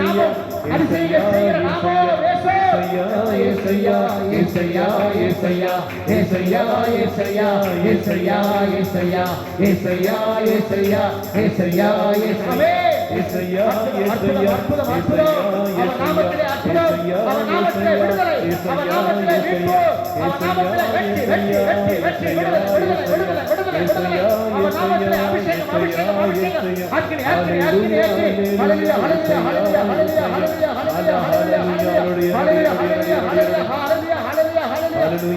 நாமம் அதிசயம் செய்கிற நாமம் இயேசு. ஏசையா ஏசையா ஏசையா ஏசையா ஏசையா ஏசையா ஏசையா ஏசையா ஏசையா ஏசையா ஆமென். ஏசையா அற்புதம், அற்புதம், அற்புதம். அவன் நாமத்திலே அற்புதம், அவன் நாமத்திலே விடுதலை, அவன் நாமத்திலே மீட்பு, அவன் நாமத்திலே வெற்றி, வெற்றி, வெற்றி, வெற்றி, விடுதலை, விடுதலை, விடுதலை, விடுதலை, விடுதலை. அவன் நாமத்திலே அபிஷேகம், அபிஷேகம், அபிஷேகம். அக்கினி, அக்கினி, அக்கினி, அக்கினி. ஹல்லேலூயா, ஹல்லேலூயா, ஹல்லேலூயா, ஹல்லேலூயா, ஹல்லேலூயா, ஹல்லேலூயா, ஹல்லேலூயா, ஹல்லேலூயா, ஹல்லேலூயா, ஹல்லேலூயா, ஹல்லேலூயா, ஹல்லேலூயா, ஹல்லேலூயா.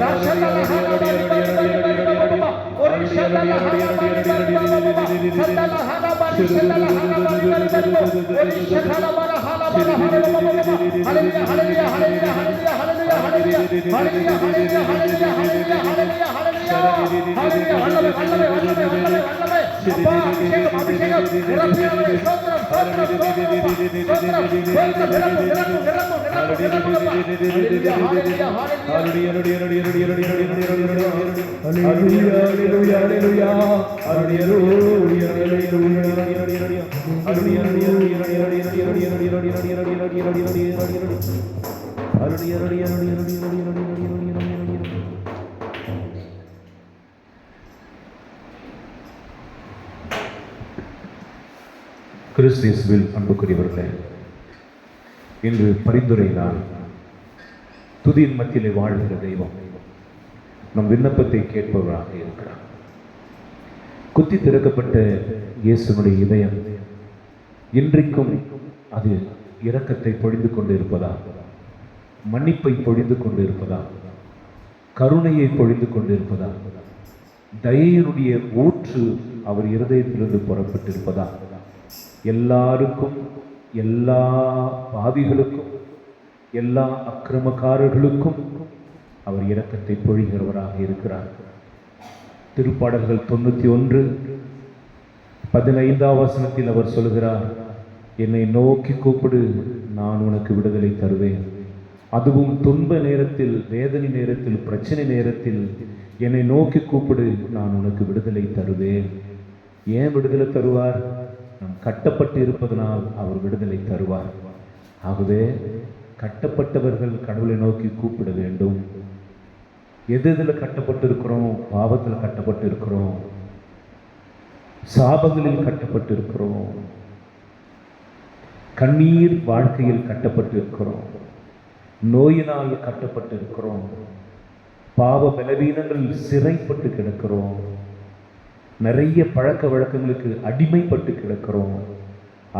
தர்ஷனல ஹல்லேலூயா. ஒரு ஷல்லல கிறிஸ்துவில் அன்புக்குரியவர்களே, இன்று பரிந்துரை நாள். துதியின் மத்தியிலே வாழ்கிற தெய்வம் நம் விண்ணப்பத்தை கேட்பவராக இருக்கிறார். குத்தி திறக்கப்பட்ட இயேசுனுடைய இதயம் இன்றைக்கும் அது இரக்கத்தை பொழிந்து கொண்டு இருப்பதா, மன்னிப்பை பொழிந்து கொண்டு இருப்பதா, கருணையை பொழிந்து கொண்டு இருப்பதா, தயையினுடைய ஊற்று அவர் இருதயத்திலிருந்து புறப்பட்டிருப்பதா, எல்லாருக்கும், எல்லா பாவிகளுக்கும், எல்லா அக்கிரமக்காரர்களுக்கும் அவர் இரக்கத்தை பொழிகிறவராக இருக்கிறார். திருப்பாடல்கள் 91:15 அவர் சொல்கிறார், என்னை நோக்கி கூப்பிடு, நான் உனக்கு விடுதலை தருவேன். அதுவும் துன்ப நேரத்தில், வேதனை நேரத்தில், பிரச்சனை நேரத்தில் என்னை நோக்கி கூப்பிடு, நான் உனக்கு விடுதலை தருவேன். ஏன் விடுதலை தருவார்? நாம் கட்டப்பட்டு இருப்பதனால் அவர் விடுதலை தருவார். ஆகவே கட்டப்பட்டவர்கள் கடவுளை நோக்கி கூப்பிட வேண்டும். எதில் கட்டப்பட்டு இருக்கிறோம்? பாவத்தில் கட்டப்பட்டு இருக்கிறோம், சாபங்களில் கட்டப்பட்டு இருக்கிறோம், கண்ணீர் வாழ்க்கையில் கட்டப்பட்டு இருக்கிறோம், நோயினால் கட்டப்பட்டு இருக்கிறோம், பாவ பலவீனங்களில் சிறைப்பட்டு கிடக்கிறோம், நிறைய பழக்க வழக்கங்களுக்கு அடிமைப்பட்டு கிடக்கிறோம்.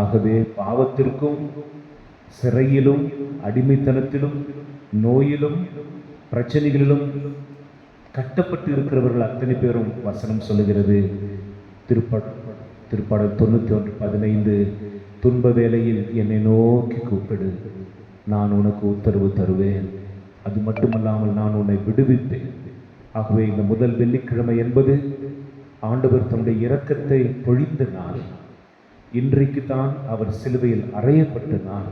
ஆகவே பாவத்திற்கும், சிறையிலும், அடிமைத்தனத்திலும், நோயிலும், பிரச்சனைகளிலும் கட்டப்பட்டு இருக்கிறவர்கள் அத்தனை பேரும் வசனம் சொல்லுகிறது. திருப்பாடல் 91:15 துன்ப வேளையில் என்னை நோக்கி கூப்பிடு, நான் உனக்கு உத்தரவு தருவேன். அது மட்டுமல்லாமல் நான் உன்னை விடுவிப்பேன். ஆகவே இந்த முதல் வெள்ளிக்கிழமை என்பது ஆண்டவர் தன்னுடைய இரக்கத்தை பொழிந்த நாள். இன்றைக்கு தான் அவர் சிலுவையில் அறையப்பட்ட நாள்,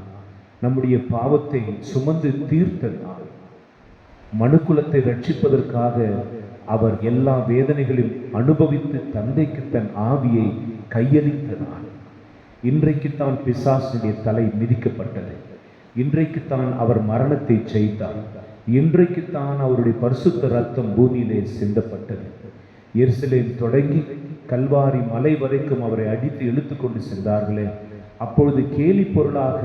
நம்முடைய பாவத்தை சுமந்து தீர்த்த நாள், மனுக்குலத்தை ரட்சிப்பதற்காக அவர் எல்லா வேதனைகளையும் அனுபவித்து தந்தைக்கு தன் ஆவியை கையளித்த நாள். இன்றைக்குத்தான் பிசாசுடைய தலை மிதிக்கப்பட்டது. இன்றைக்குத்தான் அவர் மரணத்தை ஜெயித்தார். இன்றைக்குத்தான் அவருடைய பரிசுத்த ரத்தம் பூமியிலே சிந்தப்பட்டது. எருசலேம் தொடங்கி கல்வாரி மலை வரைக்கும் அவரை அடித்து இழுத்து கொண்டு சென்றார்களே, அப்பொழுது கேலி பொருளாக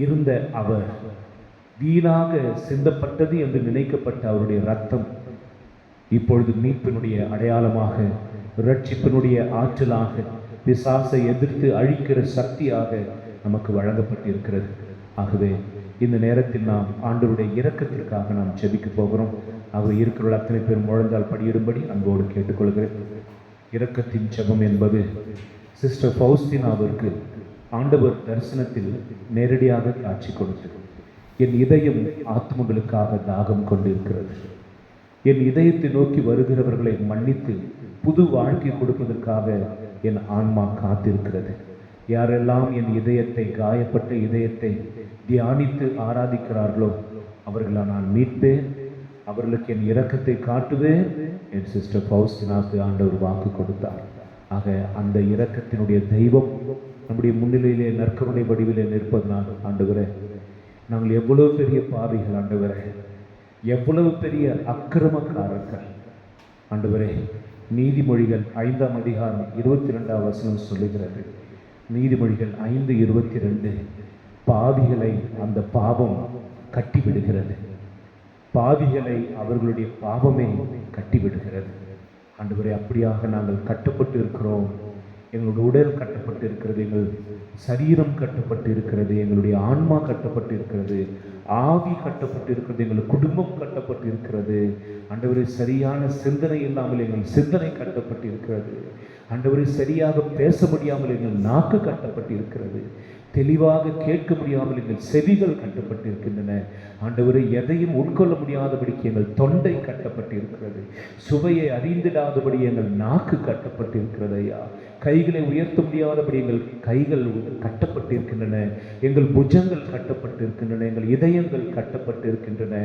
இருந்த அவர் வீணாக சிந்தப்பட்டது என்று நினைக்கப்பட்ட அவருடைய ரத்தம் இப்பொழுது மீட்பினுடைய அடையாளமாக, இரட்சிப்பினுடைய ஆற்றலாக, பிசாசை எதிர்த்து அழிக்கிற சக்தியாக நமக்கு வழங்கப்பட்டிருக்கிறது. ஆகவே இந்த நேரத்தில் நாம் ஆண்டவருடைய இரக்கத்திற்காக நாம் ஜெபிக்க போகிறோம். அவர் இருக்கிற அத்தனை பேர் முழந்தால் படியிடும்படி அன்போடு கேட்டுக்கொள்கிறேன். இரக்கத்தின் ஜெபம் என்பது சிஸ்டர் ஃபவுஸ்டினாவிற்கு ஆண்டவர் தரிசனத்தில் நேரடியாக காட்சி கொடுத்தது. என் இதயம் ஆத்மங்களுக்காக தாகம் கொண்டிருக்கிறது. என் இதயத்தை நோக்கி வருகிறவர்களை மன்னித்து புது வாழ்க்கை கொடுப்பதற்காக என் ஆன்மா காத்திருக்கிறது. யாரெல்லாம் என் இதயத்தை, காயப்பட்ட இதயத்தை தியானித்து ஆராதிக்கிறார்களோ அவர்களை நான் மீட்பேன், அவர்களுக்கு என் இரக்கத்தை காட்டுவேன். என் சிஸ்டர் ஃபவுஸ்டினாவுக்கு ஆண்டவர் வாக்கு கொடுத்தார். ஆக அந்த இரக்கத்தினுடைய தெய்வம் நம்முடைய முன்னிலையிலே நற்கருணை வடிவிலே நிற்பதனால் ஆண்டவரே, நாங்கள் எவ்வளவு பெரிய பாவிகள் ஆண்டவரே, எவ்வளவு பெரிய அக்கிரமக்காரர்கள் ஆண்டவரே. நீதிமொழிகள் 5ஆம் அதிகாரம் 22ஆம் வசனம் சொல்லுகிறது. நீதிமொழிகள் 5:22, பாவிகளை அந்த பாவம் கட்டிவிடுகிறது, பாவிகளை அவர்களுடைய பாவமே கட்டிவிடுகிறது. ஆண்டவரே, அப்படியாக நாங்கள் கட்டப்பட்டு இருக்கிறோம். எங்களுடைய உடல் கட்டப்பட்டு இருக்கிறது, எங்கள் சரீரம் கட்டப்பட்டு இருக்கிறது, எங்களுடைய ஆன்மா கட்டப்பட்டு இருக்கிறது, ஆவி கட்டப்பட்டு இருக்கிறது, எங்கள் குடும்பம் கட்டப்பட்டு இருக்கிறது. ஆண்டவரே, சரியான சிந்தனை இல்லாமல் எங்கள் சிந்தனை கட்டப்பட்டு இருக்கிறது. ஆண்டவரே, சரியாக பேச முடியாமல் எங்கள் நாக்கு கட்டப்பட்டு இருக்கிறது. தெளிவாக கேட்க முடியாமல் எங்கள் செவிகள் கட்டப்பட்டு இருக்கின்றன. ஆண்டவரை, எதையும் உட்கொள்ள முடியாதபடிக்கு எங்கள் தொண்டை கட்டப்பட்டு இருக்கிறது. சுவையை அறிந்திடாதபடி எங்கள் நாக்கு கட்டப்பட்டு இருக்கிறது ஐயா. கைகளை உயர்த்த முடியாதபடி எங்கள் கைகள் கட்டப்பட்டு இருக்கின்றன. எங்கள் புஜங்கள் கட்டப்பட்டு இருக்கின்றன. எங்கள் இதயங்கள் கட்டப்பட்டு இருக்கின்றன.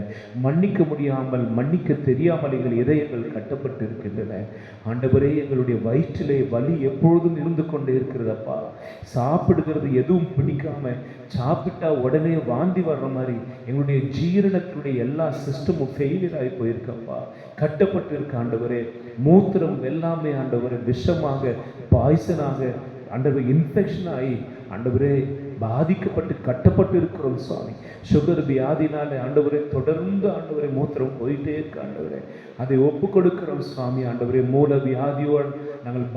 மன்னிக்க முடியாமல், மன்னிக்க தெரியாமல் எங்கள் இதயங்கள் கட்டப்பட்டு இருக்கின்றன. ஆண்டவரே, எங்களுடைய வயிற்றிலே வலி எப்பொழுதும் இருந்து கொண்டே இருக்கிறதப்பா. சாப்பிடுகிறது எதுவும் பிடிக்காம, சாப்பிட்டா உடனே வாந்தி வர்ற மாதிரி எங்களுடைய ஜீரணத்தினுடைய எல்லா சிஸ்டமும் ஃபெயிலியர் ஆகி போயிருக்கப்பா. கட்டப்பட்டு இருக்க ஆண்டவரே. மூத்திரம் எல்லாமே ஆண்டவரே விஷமாக, பாய்சனாக ஆண்டவரே, இன்ஃபெக்ஷன் ஆகி ஆண்டவரே பாதிக்கப்பட்டு கட்டப்பட்டு இருக்கிறோம் சுவாமி. சுகர் வியாதினால ஆண்டவரே தொடர்ந்து ஆண்டவரே மூத்திரம் போயிட்டே இருக்கு ஆண்டவரே. அதை ஒப்பு கொடுக்கிறோம் சுவாமி. ஆண்டவரே, மூல வியாதியோடு நாங்கள்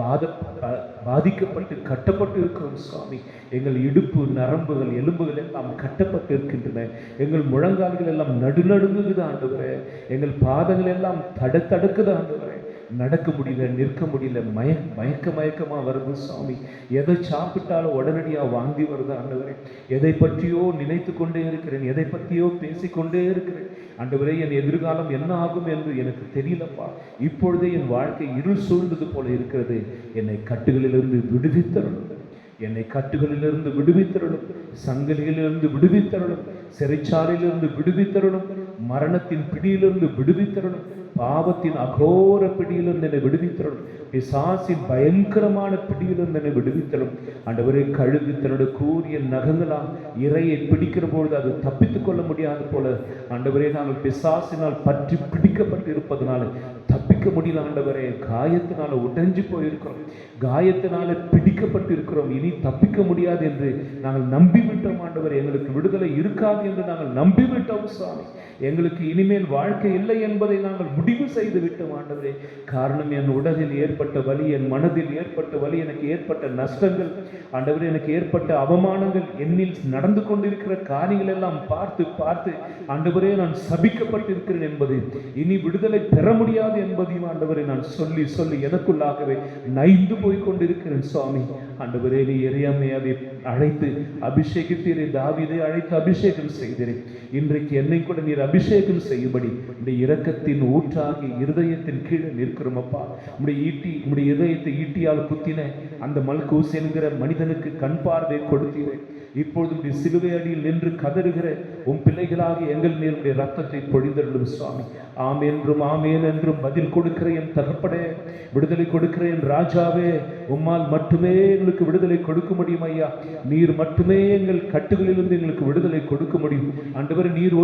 பாதிக்கப்பட்டு கட்டப்பட்டு இருக்கிறோம் சுவாமி. எங்கள் இடுப்பு நரம்புகள் எலும்புகள் எல்லாம் கட்டப்பட்டு இருக்கின்றன. எங்கள் முழங்கால்கள் எல்லாம் நடுநடுங்குது ஆண்டவரே. எங்கள் பாதங்கள் எல்லாம் தடுக்குது ஆண்டவரே. நடக்க முடியல, நிற்க முடியல, மயக்கமா வருது சுவாமி. எதை சாப்பிட்டாலும் உடனடியாக வாந்தி வருது ஆண்டவரே. எதை பற்றியோ நினைத்து கொண்டே இருக்கிறேன், எதை பற்றியோ பேசிக்கொண்டே இருக்கிறேன் ஆண்டவரே. என் எதிர்காலம் என்ன ஆகும் என்று எனக்கு தெரியலப்பா. இப்பொழுதே என் வாழ்க்கை இருள் சூழ்ந்தது போல இருக்கிறது. என்னை கட்டுகளிலிருந்து விடுவித்தரணும், என்னை கட்டுகளிலிருந்து விடுவித்தரணும், சங்கிலியிலிருந்து விடுவித்தரணும், சிறைச்சாலையிலிருந்து விடுவித்தரணும், மரணத்தின் பிடியிலிருந்து விடுவித்தரணும், பாவத்தின் அகோர பிடியிலிருந்து என்னை விடுவித்தரணும், பிசாசின் பயங்கரமான பிடியிலிருந்து என்னை விடுவித்தரணும் ஆண்டவரே. கழுகு தன்னுடைய கூரிய நகங்களால் இரையை பிடிக்கிற பொழுது அது தப்பித்துக் கொள்ள முடியாது போல ஆண்டவரே, நாங்கள் பிசாசினால் பற்றி பிடிக்கப்பட்டு இருப்பதனால தப்பிக்க முடியல ஆண்டவரே. காயத்தினால உடைஞ்சு போயிருக்கிறோம், காயத்தினால பிடிக்கப்பட்டு இருக்கிறோம். இனி தப்பிக்க முடியாது என்று நாங்கள் நம்பிவிட்டோம் ஆண்டவரே. எங்களுக்கு விடுதலை இருக்காது என்று நாங்கள் நம்பிவிட்டோம் சுவாமி. எங்களுக்கு இனிமேல் வாழ்க்கை இல்லை என்பதை நாங்கள் முடிவு செய்து விட்டோம் ஆண்டவரே. காரணம், என் உடலில் ஏற்பட்ட வலி, என் மனதில் ஏற்பட்ட வலி, எனக்கு ஏற்பட்ட நஷ்டங்கள் ஆண்டவரே, எனக்கு ஏற்பட்ட அவமானங்கள், என்னில் நடந்து கொண்டிருக்கிற காரியங்கள் எல்லாம் பார்த்து பார்த்து ஆண்டவரே நான் சபிக்கப்பட்டிருக்கிறேன் என்பது, இனி விடுதலை பெற முடியாது என்பதையும் ஆண்டவரே நான் சொல்லி சொல்லி எனக்குள்ளாகவே நைந்து போய் கொண்டிருக்கிறேன் சுவாமி. ஆண்டவரே, நீ எரியாமையாவை அழைத்து அபிஷேகித்தீரே, தாவீதை அழைத்து அபிஷேகம் செய்தீரே. இன்றைக்கு என்னை கூட நீர் அபிஷேகம் செய்யும்படி இந்த இரக்கத்தின் ஊற்றாகி இருதயத்தின் கீழே நிற்கிறோம் அப்பா. உடைய இதயத்தை ஈட்டியால் குத்தின அந்த மல்கூஸ் என்கிற மனிதனுக்கு கண் பார்வை கொடுத்தீரே. இப்பொழுது சிலுவை அடியில் நின்று கதறுகிற உன் பிள்ளைகளாக எங்கள் மேல் உடைய ரத்தத்தை பொழிந்தருளும் சுவாமி. ஆமேன் என்றும் பதில் கொடுக்கிற என் தகப்பனே, விடுதலை கொடுக்கிற என் ராஜாவே, உம்மால் மட்டுமே எங்களுக்கு விடுதலை கொடுக்க முடியும் ஐயா. நீர் மட்டுமே எங்கள் கட்டுகளிலிருந்து எங்களுக்கு விடுதலை கொடுக்க முடியும் ஆண்டவரே. நீர்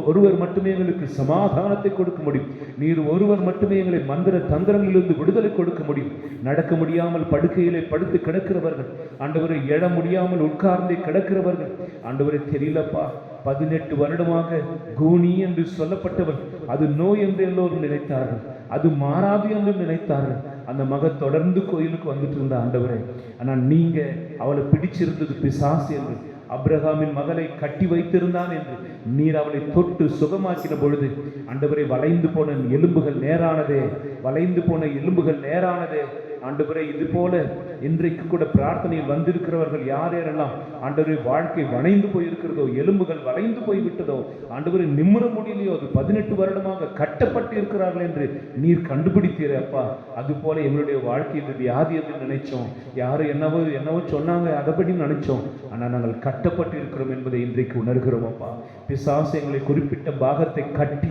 ஒருவர் மட்டுமே எங்களுக்கு சமாதானத்தை கொடுக்க முடியும். நீர் ஒருவர் மட்டுமே எங்களை மந்திர தந்திரங்களிலிருந்து விடுதலை கொடுக்க முடியும். நடக்க முடியாமல் படுக்கையிலே படுத்து கிடக்கிறவர்கள் ஆண்டவரை, எழ முடியாமல் உட்கார்ந்தே கிடக்கிறவர்கள் ஆண்டவரை, தெரியலப்பா 18 வருடமாக கூனி என்று சொல்லப்பட்டவர், அது நோய் என்று எல்லோரும் நினைத்தார்கள், அது மாறாது என்று நினைத்தார்கள். அந்த மக தொடர்ந்து கோயிலுக்கு வந்துட்டு இருந்த ஆண்டவரே, ஆனால் நீங்க அவளை பிடிச்சிருந்தது பிசாசு என்று, அப்ரஹாமின் மகளை கட்டி வைத்திருந்தான் என்று நீர் அவளை தொட்டு சுகமாக்கின பொழுது ஆண்டவரை, வளைந்து போன எலும்புகள் நேரானதே, வளைந்து போன எலும்புகள் நேரானதே ஆண்டவரே. இது போல இன்றைக்கு கூட பிரார்த்தனையில் வந்திருக்கிறவர்கள் யார் யாரெல்லாம் ஆண்டவரே வாழ்க்கை வளைந்து போயிருக்கிறதோ, எலும்புகள் வளைந்து போய்விட்டதோ ஆண்டவரை, நிமிர முடியலையோ, அது 18 வருடமாக கட்டப்பட்டு இருக்கிறார்கள் என்று நீர் கண்டுபிடித்தீரே அப்பா. அது போல எங்களுடைய வாழ்க்கையில் வியாதி என்று நினைச்சோம், யாரும் என்னவோ சொன்னாங்க, அதைப்படி நினைச்சோம். ஆனால் நாங்கள் கட்டப்பட்டு இருக்கிறோம் என்பதை இன்றைக்கு உணர்கிறோம் அப்பா. பிசாசு எங்களை குறிப்பிட்ட பாகத்தை கட்டி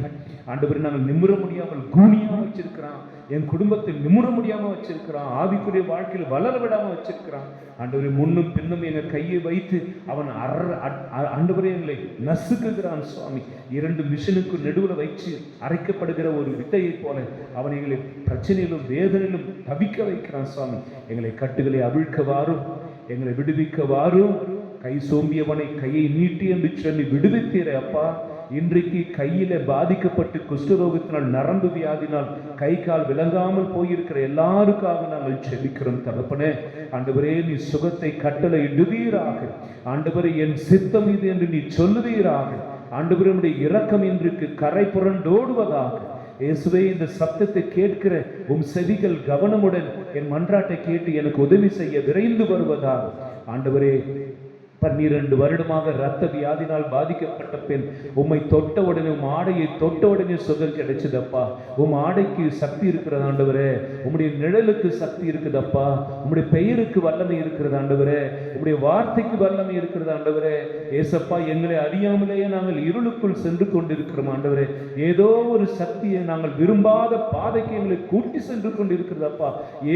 ஆண்டவரை நாங்கள் நிமிர முடியாமல் கூனியாக வச்சிருக்கிறான், என் குடும்பத்தை நிமிர முடியாம வச்சிருக்கிறான் வச்சிருக்கிறான், ஆவிக்குரிய வாழ்க்கையில் வளர விடாம வச்சிருக்கிறான். ஆண்டவரே, முன்னும் பின்னும் எங்க கையை வைத்து அவன் ஆண்டவரே எங்களை நசுக்குகிறான் சுவாமி. 2 மிஷினுக்கு நடுவில் வைத்து அரைக்கப்படுகிற ஒரு வித்தையை போல அவன் எங்களை பிரச்சனையிலும் வேதனையிலும் தவிக்க வைக்கிறான் சுவாமி. எங்களை கட்டுகளை அவிழ்க்க வாரும், எங்களை விடுவிக்க வாரும். கை சோம்பியவனை கையை நீட்டி என்று சொல்லி விடுவித்தீரே அப்பா. இன்றைக்கு கையில பாதிக்கப்பட்டு குஷ்டரோகத்தினால், நரம்பு வியாதினால் கை கால் விளங்காமல் போயிருக்கிற எல்லாருக்காக நாங்கள் செபிக்கிறோம் தகப்பனே. ஆண்டவரே, நீ சுகத்தை கட்டளை இடுவீராக. ஆண்டவரே, என் சித்தம் இது என்று நீ சொல்லுவீராக. ஆண்டவரே, உம்முடைய இரக்கம் இன்றைக்கு கரை புரண்டோடுவதாக. இயேசுவே, இந்த சத்தத்தை கேட்கிற உம் செவிகள் கவனமுடன் என் மன்றாட்டை கேட்டு எனக்கு உதவி செய்ய விரைந்து வருவதாக. ஆண்டவரே, 12 வருடமாக இரத்த வியாதினால் பாதிக்கப்பட்ட பெண் உம்மை தொட்ட உடனே, உம் ஆடையை தொட்ட உடனே சுகம் கிடைச்சதப்பா. உம் ஆடைக்கு சக்தி இருக்கிறது ஆண்டவரே, உம்முடைய நிழலுக்கு சக்தி இருக்குதப்பா. உம்முடைய பெயருக்கு வல்லமை இருக்கிறது ஆண்டவரே, உம்முடைய வார்த்தைக்கு வல்லமை இருக்கிறது ஆண்டவரே. ஏசப்பா, எங்களை அறியாமலேயே நாங்கள் இருளுக்குள் சென்று கொண்டிருக்கிறோம் ஆண்டவரே. ஏதோ ஒரு சக்தியை நாங்கள் விரும்பாத பாதைக்கு எங்களை கூட்டி சென்று கொண்டிருக்கிறதப்பா.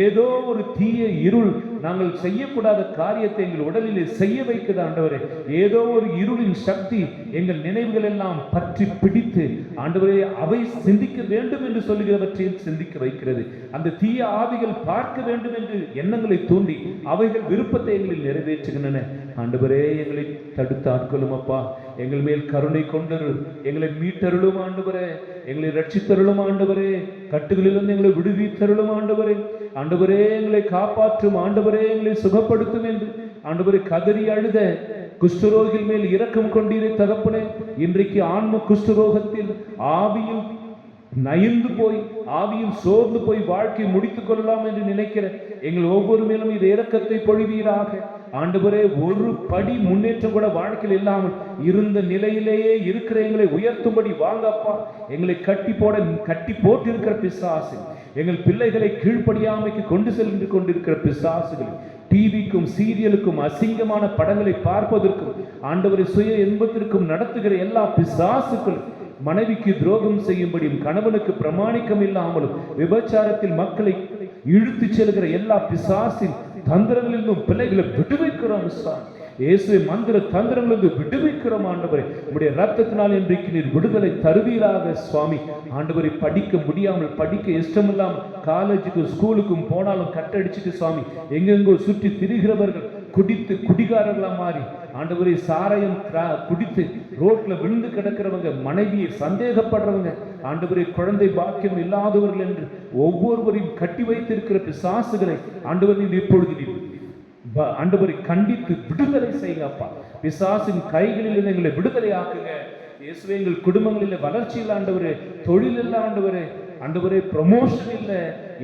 ஏதோ ஒரு தீய இருள் நாங்கள் செய்யக்கூடாத காரியத்தை எங்கள் உடலிலே செய்ய வைக்க ஆண்டவரே. ஏதோ ஒரு இருளின் சக்தி எங்கள் நினைவுகள் எல்லாம் பற்றி பிடித்து ஆண்டவரே அவை சிந்திக்க வேண்டும் என்று சொல்லுகிறவற்றையும் சிந்திக்க வைக்கிறது. அந்த தீய ஆவிகள் பார்க்க வேண்டும் என்று எண்ணங்களை தூண்டி அவைகள் விருப்பத்தை எங்களில் நிறைவேற்றுகின்றன. ஆண்டவரே, எங்களை தடுத்து ஆட்களும் அப்பா. எங்கள் மேல் கருணை கொண்டருள், எங்களை மீட்டருளும் ஆண்டவரே, எங்களை ரட்சித்தருளும் ஆண்டவரே, கட்டுகளிலிருந்து எங்களை விடுவித்தருளும் ஆண்டவரே. ஆண்டவரே, எங்களை காப்பாற்றும் ஆண்டவரே, எங்களை சுகப்படுத்தும் என்று ஆண்டவரே கதறி அழுத குஷ்டரோகிகள் மேல் இரக்கம் கொண்டீரே தகப்பனே. இன்றைக்கு ஆன்ம குஷ்டரோகத்தில் ஆவியில் நயந்து போய், ஆவியில் சோர்ந்து போய் வாழ்க்கை முடித்துக் கொள்ளலாம் என்று நினைக்கிற எங்கள் ஒவ்வொரு மேலும் இது இரக்கத்தை பொழிவீராக. ஆண்டவரே, ஒரு படி முன்னேற்றம் கூட வாழ்க்கையில் இல்லாமல் இருந்த நிலையிலேயே இருக்கிற எங்களை உயர்த்தும்படி வாங்கப்பா. எங்களை கட்டி போட்டு இருக்கிற பிசாசு, எங்கள் பிள்ளைகளை கீழ்ப்படியாமைக்கு கொண்டு சென்று கொண்டிருக்கிற பிசாசுகள், டிவிக்கும் சீரியலுக்கும் அசிங்கமான படங்களை பார்ப்பதற்கும் ஆண்டவரை சுய இன்பத்திற்கும் நடத்துகிற எல்லா பிசாசுக்கள், மனைவிக்கு துரோகம் செய்யும்படியும் கணவனுக்கு பிரமாணிக்கம் இல்லாமலும் விபச்சாரத்தில் மக்களை இழுத்து செல்கிற எல்லா பிசாசின் தந்திரங்களிலும் பிள்ளைகளை விடுவிக்கிறோம். இயேசுவை மந்திர தந்திரங்களுக்கு விடுவிக்கிறோம் ஆண்டவரே. உம்முடைய ரத்தத்தினால் இன்றைக்கு நீர் விடுதலை தருவீராக சுவாமி. ஆண்டவரை, படிக்க முடியாமல், படிக்க இஷ்டமில்லாமல் காலேஜுக்கும் ஸ்கூலுக்கும் போனாலும் கட்டடிச்சுட்டு சுவாமி எங்கெங்கோ சுற்றி திரிகிறவர்கள், குடித்து குடிகாரர்களா மாறி ஆண்டவரை சாராயம் குடித்து ரோட்ல விழுந்து கிடக்கிறவங்க, மனைவியை சந்தேகப்படுறவங்க, ஆண்டவரை குழந்தை பாக்கியம் இல்லாதவர்கள் என்று ஒவ்வொருவரையும் கட்டி வைத்திருக்கிற பிசாசுகளை ஆண்டவர் நீர் இப்பொழுது ஆண்டவரை கண்டித்து விடுதலை செய்யுங்க அப்பா. பிசாசின் கைகளில் எங்களை விடுதலை ஆக்குங்க இயேசுவே. எங்கள் குடும்பங்களில் வளர்ச்சி இல்லை ஆண்டவரே, தொழில் இல்லை ஆண்டவரே, ஆண்டவரே ப்ரமோஷன் இல்லை,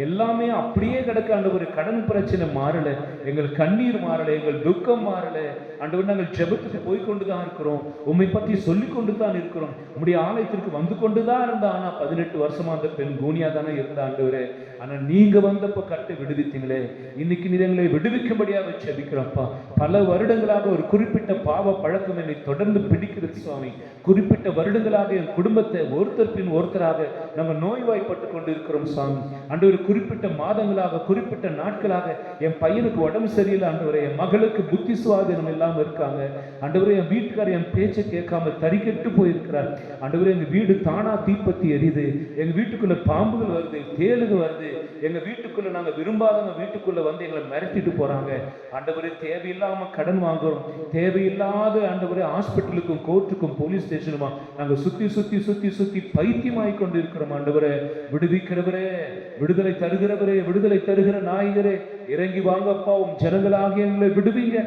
எல்லாமே அப்படியே கிடக்க ஆண்டவரே. கடன் பிரச்சனை மாறல, எங்கள் கண்ணீர் மாறல, எங்கள் துக்கம் மாறல ஆண்டவர். நாங்கள் ஜெபத்துக்கு போய்கொண்டுதான் இருக்கிறோம், உம்மை பற்றி சொல்லிக் கொண்டு தான் இருக்கிறோம், உம்முடைய ஆலயத்திற்கு வந்து கொண்டுதான் இருந்தா. ஆனா 18 வருஷமா அந்த பெண் கூனியா தானே இருந்தா ஆண்டவரே. ஆனா நீங்க வந்தப்போ கட்டை விடுவித்தீங்களே, இன்னைக்கு நீ எங்களை விடுவிக்கும்படியாக ஜெபிக்கிறோம்ப்பா. பல வருடங்களாக ஒரு குறிப்பிட்ட பாவ பழக்கம் என்னை தொடர்ந்து பிடிக்கிறது சுவாமி. குறிப்பிட்ட வருடங்களாக என் குடும்பத்தை ஒருத்தர் பின் ஒருத்தராக நாங்கள் நோய்வாய்ப்பட்டு கொண்டு இருக்கிறோம் சுவாமி. ஆண்டவர், குறிப்பிட்ட மாதங்களாக, குறிப்பிட்ட நாட்களாக என் பையனுக்கு உடம்பு சரியில்லை ஆண்டவரே, என் மகளுக்கு புத்தி சுவாதீனம் இல்லாம இருக்காங்க ஆண்டவரே, என் வீட்டுக்காரர் என் பேச்சை கேட்காம தறிக்கெட்டு போயிருக்கிறார் ஆண்டவரே. எங்க வீடு தானா தீப்பத்தி எரியுது, எங்க வீட்டுக்குள்ள பாம்புகள் வருது, தேளுகள் வருது, எங்க வீட்டுக்குள்ள நாங்க விரும்பாதவங்க வீட்டுக்குள்ள வந்து எங்களை மிரட்டிட்டு போறாங்க ஆண்டவரே. தேவையில்லாம கடன் வாங்குறோம், தேவையில்லாத ஆண்டவரே ஹாஸ்பிட்டலுக்கும் கோர்ட்டுக்கும் போலீஸ் ஸ்டேஷனுமா நாங்க சுத்தி சுத்தி சுத்தி சுத்தி பைத்தியமாய் கொண்டு இருக்கிறோம் ஆண்டவரே. விடுவிக்கிறவரே, விடுதலை தருகிறவரே, விடுதலை தருகிற நாயகரே, இறங்கி வாங்கப்பா. உம் ஜனங்களாகிய எங்களை விடுவீங்க.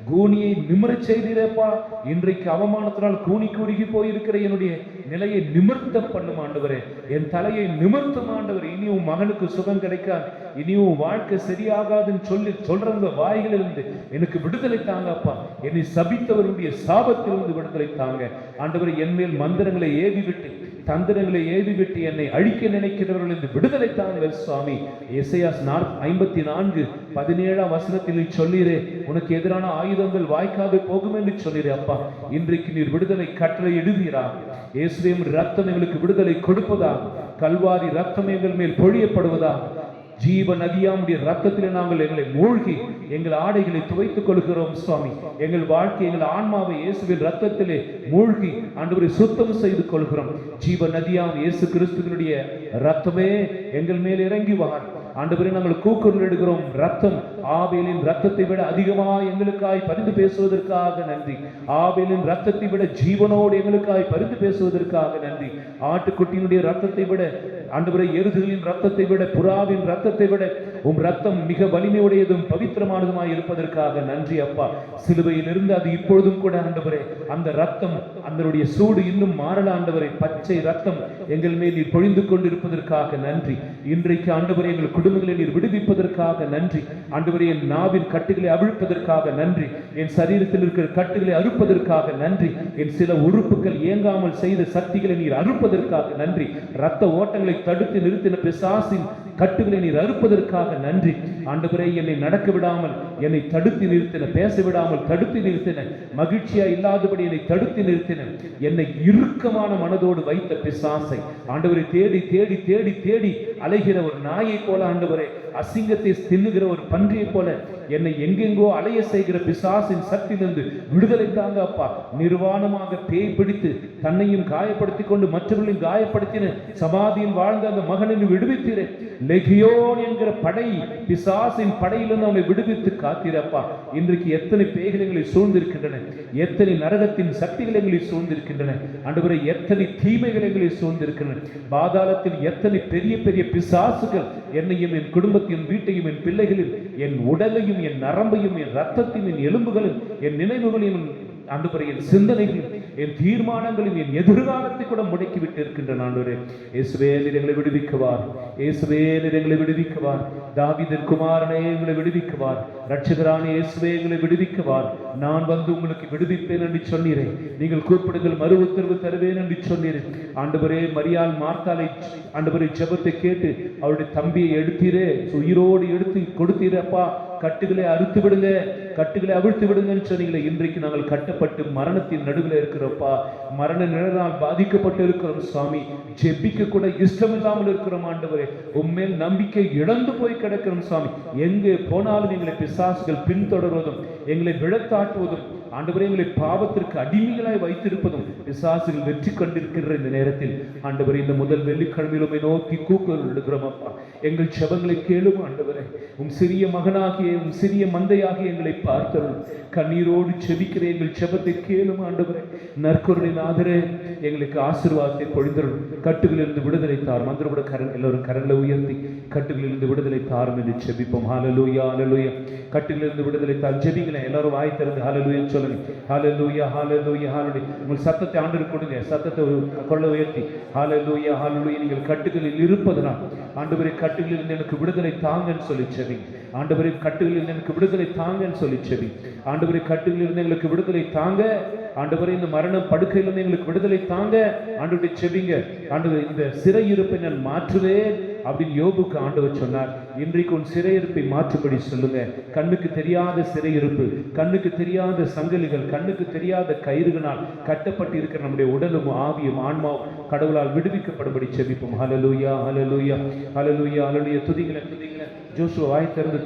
கூனியை நிமிரச் செய்தீரப்பா. இன்றைக்கு அவமானத்தினால் கூனி குறுகி போயிருக்கிற என்னுடைய நிலையை நிமிர்த்த பண்ணும் ஆண்டவரே. என் தலையை நிமிர்த்தும் ஆண்டவரே. இனியும் மகனுக்கு சுகம் கிடைக்காது, இனியும் வாழ்க்கை சரியாகாதுன்னு சொல்றவங்க வாய்களிலிருந்து எனக்கு விடுதலை தாங்கப்பா. என்னை சபித்தவருடைய சாபத்திலிருந்து விடுதலை தாங்க ஆண்டவரை. என் மேல் மந்திரங்களை ஏவி விட்டு, தந்திரங்களை ஏவி விட்டு என்னை அழிக்க நினைக்கிறவர்கள் என்று விடுதலை தாங்கள் சுவாமி. எசையா 54:17 சொல்லீரே, உனக்கு எதிரான ஆயுதங்கள் வாய்க்காது போகும் என்று சொல்லீரே அப்பா. இன்றைக்கு நீர் விடுதலை கட்டளை இடுவீரா இயேசுவின் ரத்தம் எங்களுக்கு விடுதலை கொடுப்பதா, கல்வாரி ரத்தம் எங்கள் மேல் பொழியப்படுவதா, ஜீவ நதியாமுடைய ரத்தத்திலே நாங்கள் எங்களை மூழ்கி எங்கள் ஆடைகளை துவைத்துக் கொள்கிறோம் சுவாமி. எங்கள் வாழ்க்கை, எங்கள் ஆன்மாவை இயேசுவின் ரத்தத்திலே மூழ்கி ஆண்டவரை சுத்தம் செய்து கொள்கிறோம். ஜீவ நதியாம் இயேசு கிறிஸ்துவினுடைய ரத்தமே எங்கள் மேல் இறங்கி வார் ஆண்டவரே. நாங்கள் கூக்குரல் எடுக்கிறோம். ரத்தம் ஆபேலின் ரத்தத்தை விட அதிகமாக எங்களுக்காய் பரிந்து பேசுவதற்காக நன்றி. ஆபேலின் ரத்தத்தை விட ஜீவனோடு எங்களுக்காய் பரிந்து பேசுவதற்காக நன்றி. ஆட்டுக்குட்டியினுடைய ரத்தத்தை விட ஆண்டவரே, எருதுகளின் ரத்தத்தை விட, புறாவின் ரத்தத்தை விட உம் ரத்தம் மிக வலிமையுடையதும் பவித்திரமானதுமாய் இருப்பதற்காக நன்றி அப்பா. சிலுவையில் இருந்து அது இப்பொழுதும் கூட ஆண்டவரே, அந்த ரத்தம் அதனுடைய சூடு இன்னும் மாறல ஆண்டவரே. பச்சை ரத்தம் எங்கள் மேல் நீர் பொழிந்து கொண்டிருப்பதற்காக நன்றி. இன்றைக்கு ஆண்டவரே, எங்கள் குடும்பங்களை நீர் விடுவிப்பதற்காக நன்றி ஆண்டவரே. என் நாவின் கட்டுகளை அவிழ்ப்பதற்காக நன்றி. என் சரீரத்தில் இருக்கிற கட்டுகளை அறுப்பதற்காக நன்றி. என் சில உறுப்புகள் இயங்காமல் செய்த சக்திகளை நீர் அறுப்பதற்காக நன்றி. ரத்த ஓட்டங்களை தடுத்து நிறுத்தின பிசாசின் கட்டுகளை நீர் அறுப்பதற்காக நன்றி ஆண்டவரே. என்னை நடக்க விடாமல் என்னை தடுத்து நிறுத்தின, பேச விடாமல் தடுத்து நிறுத்தின, மகிழ்ச்சியா இல்லாதபடி என்னை தடுத்து நிறுத்தின, என்னை இறுக்கமான மனதோடு வைத்த பிசாசை ஆண்டவரை தேடி தேடி தேடி தேடி அலைகிற ஒரு நாயை போல ஆண்டவரே, அசிங்கத்தை தின்னுகிற ஒரு பன்றியை போல என்னை எங்கெங்கோ அலைய செய்கிற பிசாசின் சக்தியிலிருந்து விடுதலை தாங்க அப்பா. நிர்வாணமாக பேய் பிடித்து தன்னையும் காயப்படுத்திக் கொண்டு மற்றவர்களையும் காயப்படுத்தின சமாதியில் வாழ்ந்த அந்த மகனை விடுவித்தீரே. லெகியோன் என்கிற படை, பிசாசின் படையிலிருந்து அவனை விடுவித்து காத்தீரப்பா. இன்றைக்கு எத்தனை பேய்கள் எங்களை சூழ்ந்திருக்கின்றன, எத்தனை நரகத்தின் சக்திகள் எங்களை சூழ்ந்திருக்கின்றன ஆண்டவரே, எத்தனை தீமைகள் எங்களை சூழ்ந்திருக்கின்றன. பாதாளத்தில் எத்தனை பெரிய பெரிய பிசாசுகள் என்னையும் என் குடும்பத்தையும் வீட்டையும் என் பிள்ளைகளையும் என் உடலையும் என் நரம்பையும் என் ரத்தத்தையும் என் எலும்புகளும் என் நினைவுகளையும் ஆண்டவரே, என் சிந்தனைகளையும் என் தீர்மானங்களையும் என் எதிர்காலத்தை கூட முடக்கி விட்டு இருக்கின்றன ஆண்டவரே. இயேசுவே நீர் எங்களை விடுவிக்குவார். இயேசுவே நீர் எங்களை விடுவிக்குவார். தாவீதின் குமாரனே எங்களை விடுவிக்குவார். ரட்சகரான இயேசுவே எங்களை விடுவிக்குவார். நான் வந்து உங்களுக்கு விடுவிப்பேன் என்று சொன்னீரே. நீங்கள் கூப்பிடுங்கள், மறு உத்தரவு தருவேன் என்று சொன்னீரே ஆண்டவரே. மரியாள் மார்த்தாளை ஆண்டவரே ஜெபத்தை கேட்டு அவருடைய தம்பியை எடுத்தீரே, உயிரோடு எடுத்து கொடுத்தீரப்பா. கட்டுகளை அறுத்து விடுங்க, கட்டுகளை அவிழ்த்து விடுங்கன்னு சொன்னீங்களே. இன்றைக்கு நாங்கள் கட்டப்பட்டு மரணத்தின் நடுவில் இருக்கிறோம்ப்பா. மரண நிழலால் பாதிக்கப்பட்டு இருக்கிறோம் சுவாமி. ஜெபிக்க கூட இஷ்டம் இல்லாமல் இருக்கிறோம் ஆண்டவரே. உண்மையில் நம்பிக்கை இழந்து போய் கிடக்கிறோம் சுவாமி. எங்கே போனாலும் எங்களை பிசாசுகள் பின்தொடர்வதும் எங்களை விழத்தாட்டுவதும் ஆண்டவரே, எங்களை பாவத்திற்கு அடிமைகளாய் வைத்திருப்பதும் பிசாசுகள் வெற்றி கண்டிருக்கிற இந்த நேரத்தில் ஆண்டவரே, இந்த முதல் வெள்ளிக்கிழமையிலுமே நோக்கி கூக்குரல் எடுக்கிறோம் அப்பா. எங்கள் செபங்களை கேளும் ஆண்டவரே. உம் சிறிய மகனாகிய உம் சிறிய மந்தையாகிய எங்களை பார்த்தருள். கண்ணீரோடு செபிக்கிற எங்கள் செபத்தை கேளும் ஆண்டவரே. நற்கருணின் ஆதரே எங்களுக்கு ஆசீர்வாதத்தை பொழிந்தருள். கட்டுகளிலிருந்து விடுதலை தாரும். மந்திரப்பட எல்லோரும் கரங்களை உயர்த்தி கட்டுகளிலிருந்து விடுதலை தாரும் என்று செபிப்போம். ஹல்லேலூயா, ஹல்லேலூயா. கட்டுகளிலிருந்து விடுதலை தார். ஜெபிங்களேன் எல்லாரும் வாய் திறந்து ஹல்லேலூயா சொல்லுங்க. ஹல்லேலூயா, ஹல்லேலூயா, ஹல்லேலூயா. உங்கள் சத்தத்தை ஆண்டவருக்கு கொடுங்க. சத்தத்தை கொள்ள உயர்த்தி ஹல்லேலூயா, ஹல்லேலூயா. நீங்கள் கட்டுகளில் இருப்பதனால் ஆண்டவரே, கட்டுகளில் எனக்கு விடுதலை தாங்கன்னு சொல்லி செவி. ஆண்டவரே, கட்டுகளில் எனக்கு விடுதலை தாங்கன்னு சொல்லி செவி. ஆண்டவரே, கட்டுகளிலிருந்து எங்களுக்கு விடுதலை தாங்க. ஆண்டவரே, இந்த மரண படுக்கையிலிருந்து எங்களுக்கு விடுதலை தாங்க. ஆண்டவரை செவிங்க. ஆண்டவரே, இந்த சிறையிருப்பை நான் மாற்றுவேன் அப்படின்னு யோபுக்கு ஆண்டவர் சொன்னார். இன்றைக்கு உன் சிறையிருப்பை மாற்றும்படி சொல்லுங்க. கண்ணுக்கு தெரியாத சிறையிருப்பு, கண்ணுக்கு தெரியாத சங்கிலிகள், கண்ணுக்கு தெரியாத கயிறுகளால் கட்டப்பட்டு இருக்கிற நம்முடைய உடலும் ஆவியும் ஆன்மாவும் கடவுளால் விடுவிக்கப்படும்படி செபிப்போம். ஹல்லேலூயா, ஹல்லேலூயா, ஹல்லேலூயா, ஹல்லேலூயா. துதிங்களே, துதிங்களே. ஜோசுவா வாய் திறந்து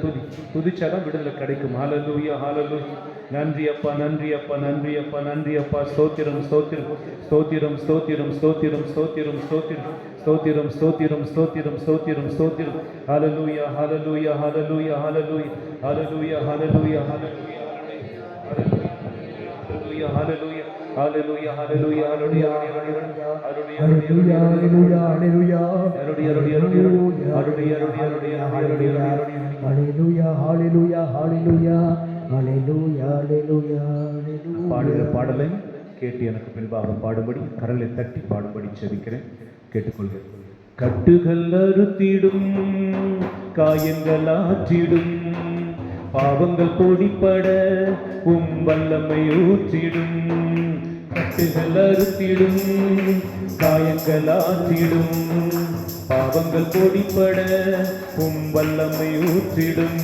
துதிச்சாதான் விடுதலை கிடைக்கும். ஹல்லேலூயா, ஹல்லேலூயா. நன்றி அப்பா, நன்றி அப்பா, நன்றி அப்பா, நன்றி அப்பா. ஸ்தோத்திரம், ஸ்தோத்திரம், ஸ்தோத்திரம், ஸ்தோத்திரம், ஸ்தோத்திரம், ஸ்தோத்திரம், ஸ்தோத்திரம், ஸ்தோத்திரம், ஸ்தோத்திரம், ஸ்தோத்திரம், ஸ்தோத்திரம், ஸ்தோத்திரம். ஹல்லேலூயா, ஹல்லேலூயா, ஹல்லேலூயா, ஹல்லேலூயா, ஹல்லேலூயா, ஹல்லேலூயா, ஹல்லேலூயா, ஹல்லேலூயா, ஹல்லேலூயா. Hallelujah, hallelujah, hallelujah, hallelujah, hallelujah, hallelujah, hallelujah, பாடுகிற பாடலை கேட்டு எனக்கு பின்பாக பாடும்படி கரலை தட்டி பாடும்படி செபிக்கிறேன். கேட்டுக்கொள்கிறேன். கட்டுகள் அறுத்திடும், காயங்கள் ஆற்றிடும், பாவங்கள் பொடிப்பட உம் வல்லமை ஊற்றிடும். கட்டுகள் அறுத்திடும், காயங்கள் ஆற்றிடும், பாவங்கள் பொடிப்பட உம் வல்லமை ஊற்றிடும்.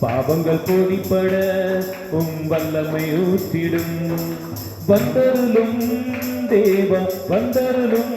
பாவங்கள் பொடிப்பட உம் வல்லமை ஊற்றிடும். வந்தருளும் தேவா, வந்தருளும்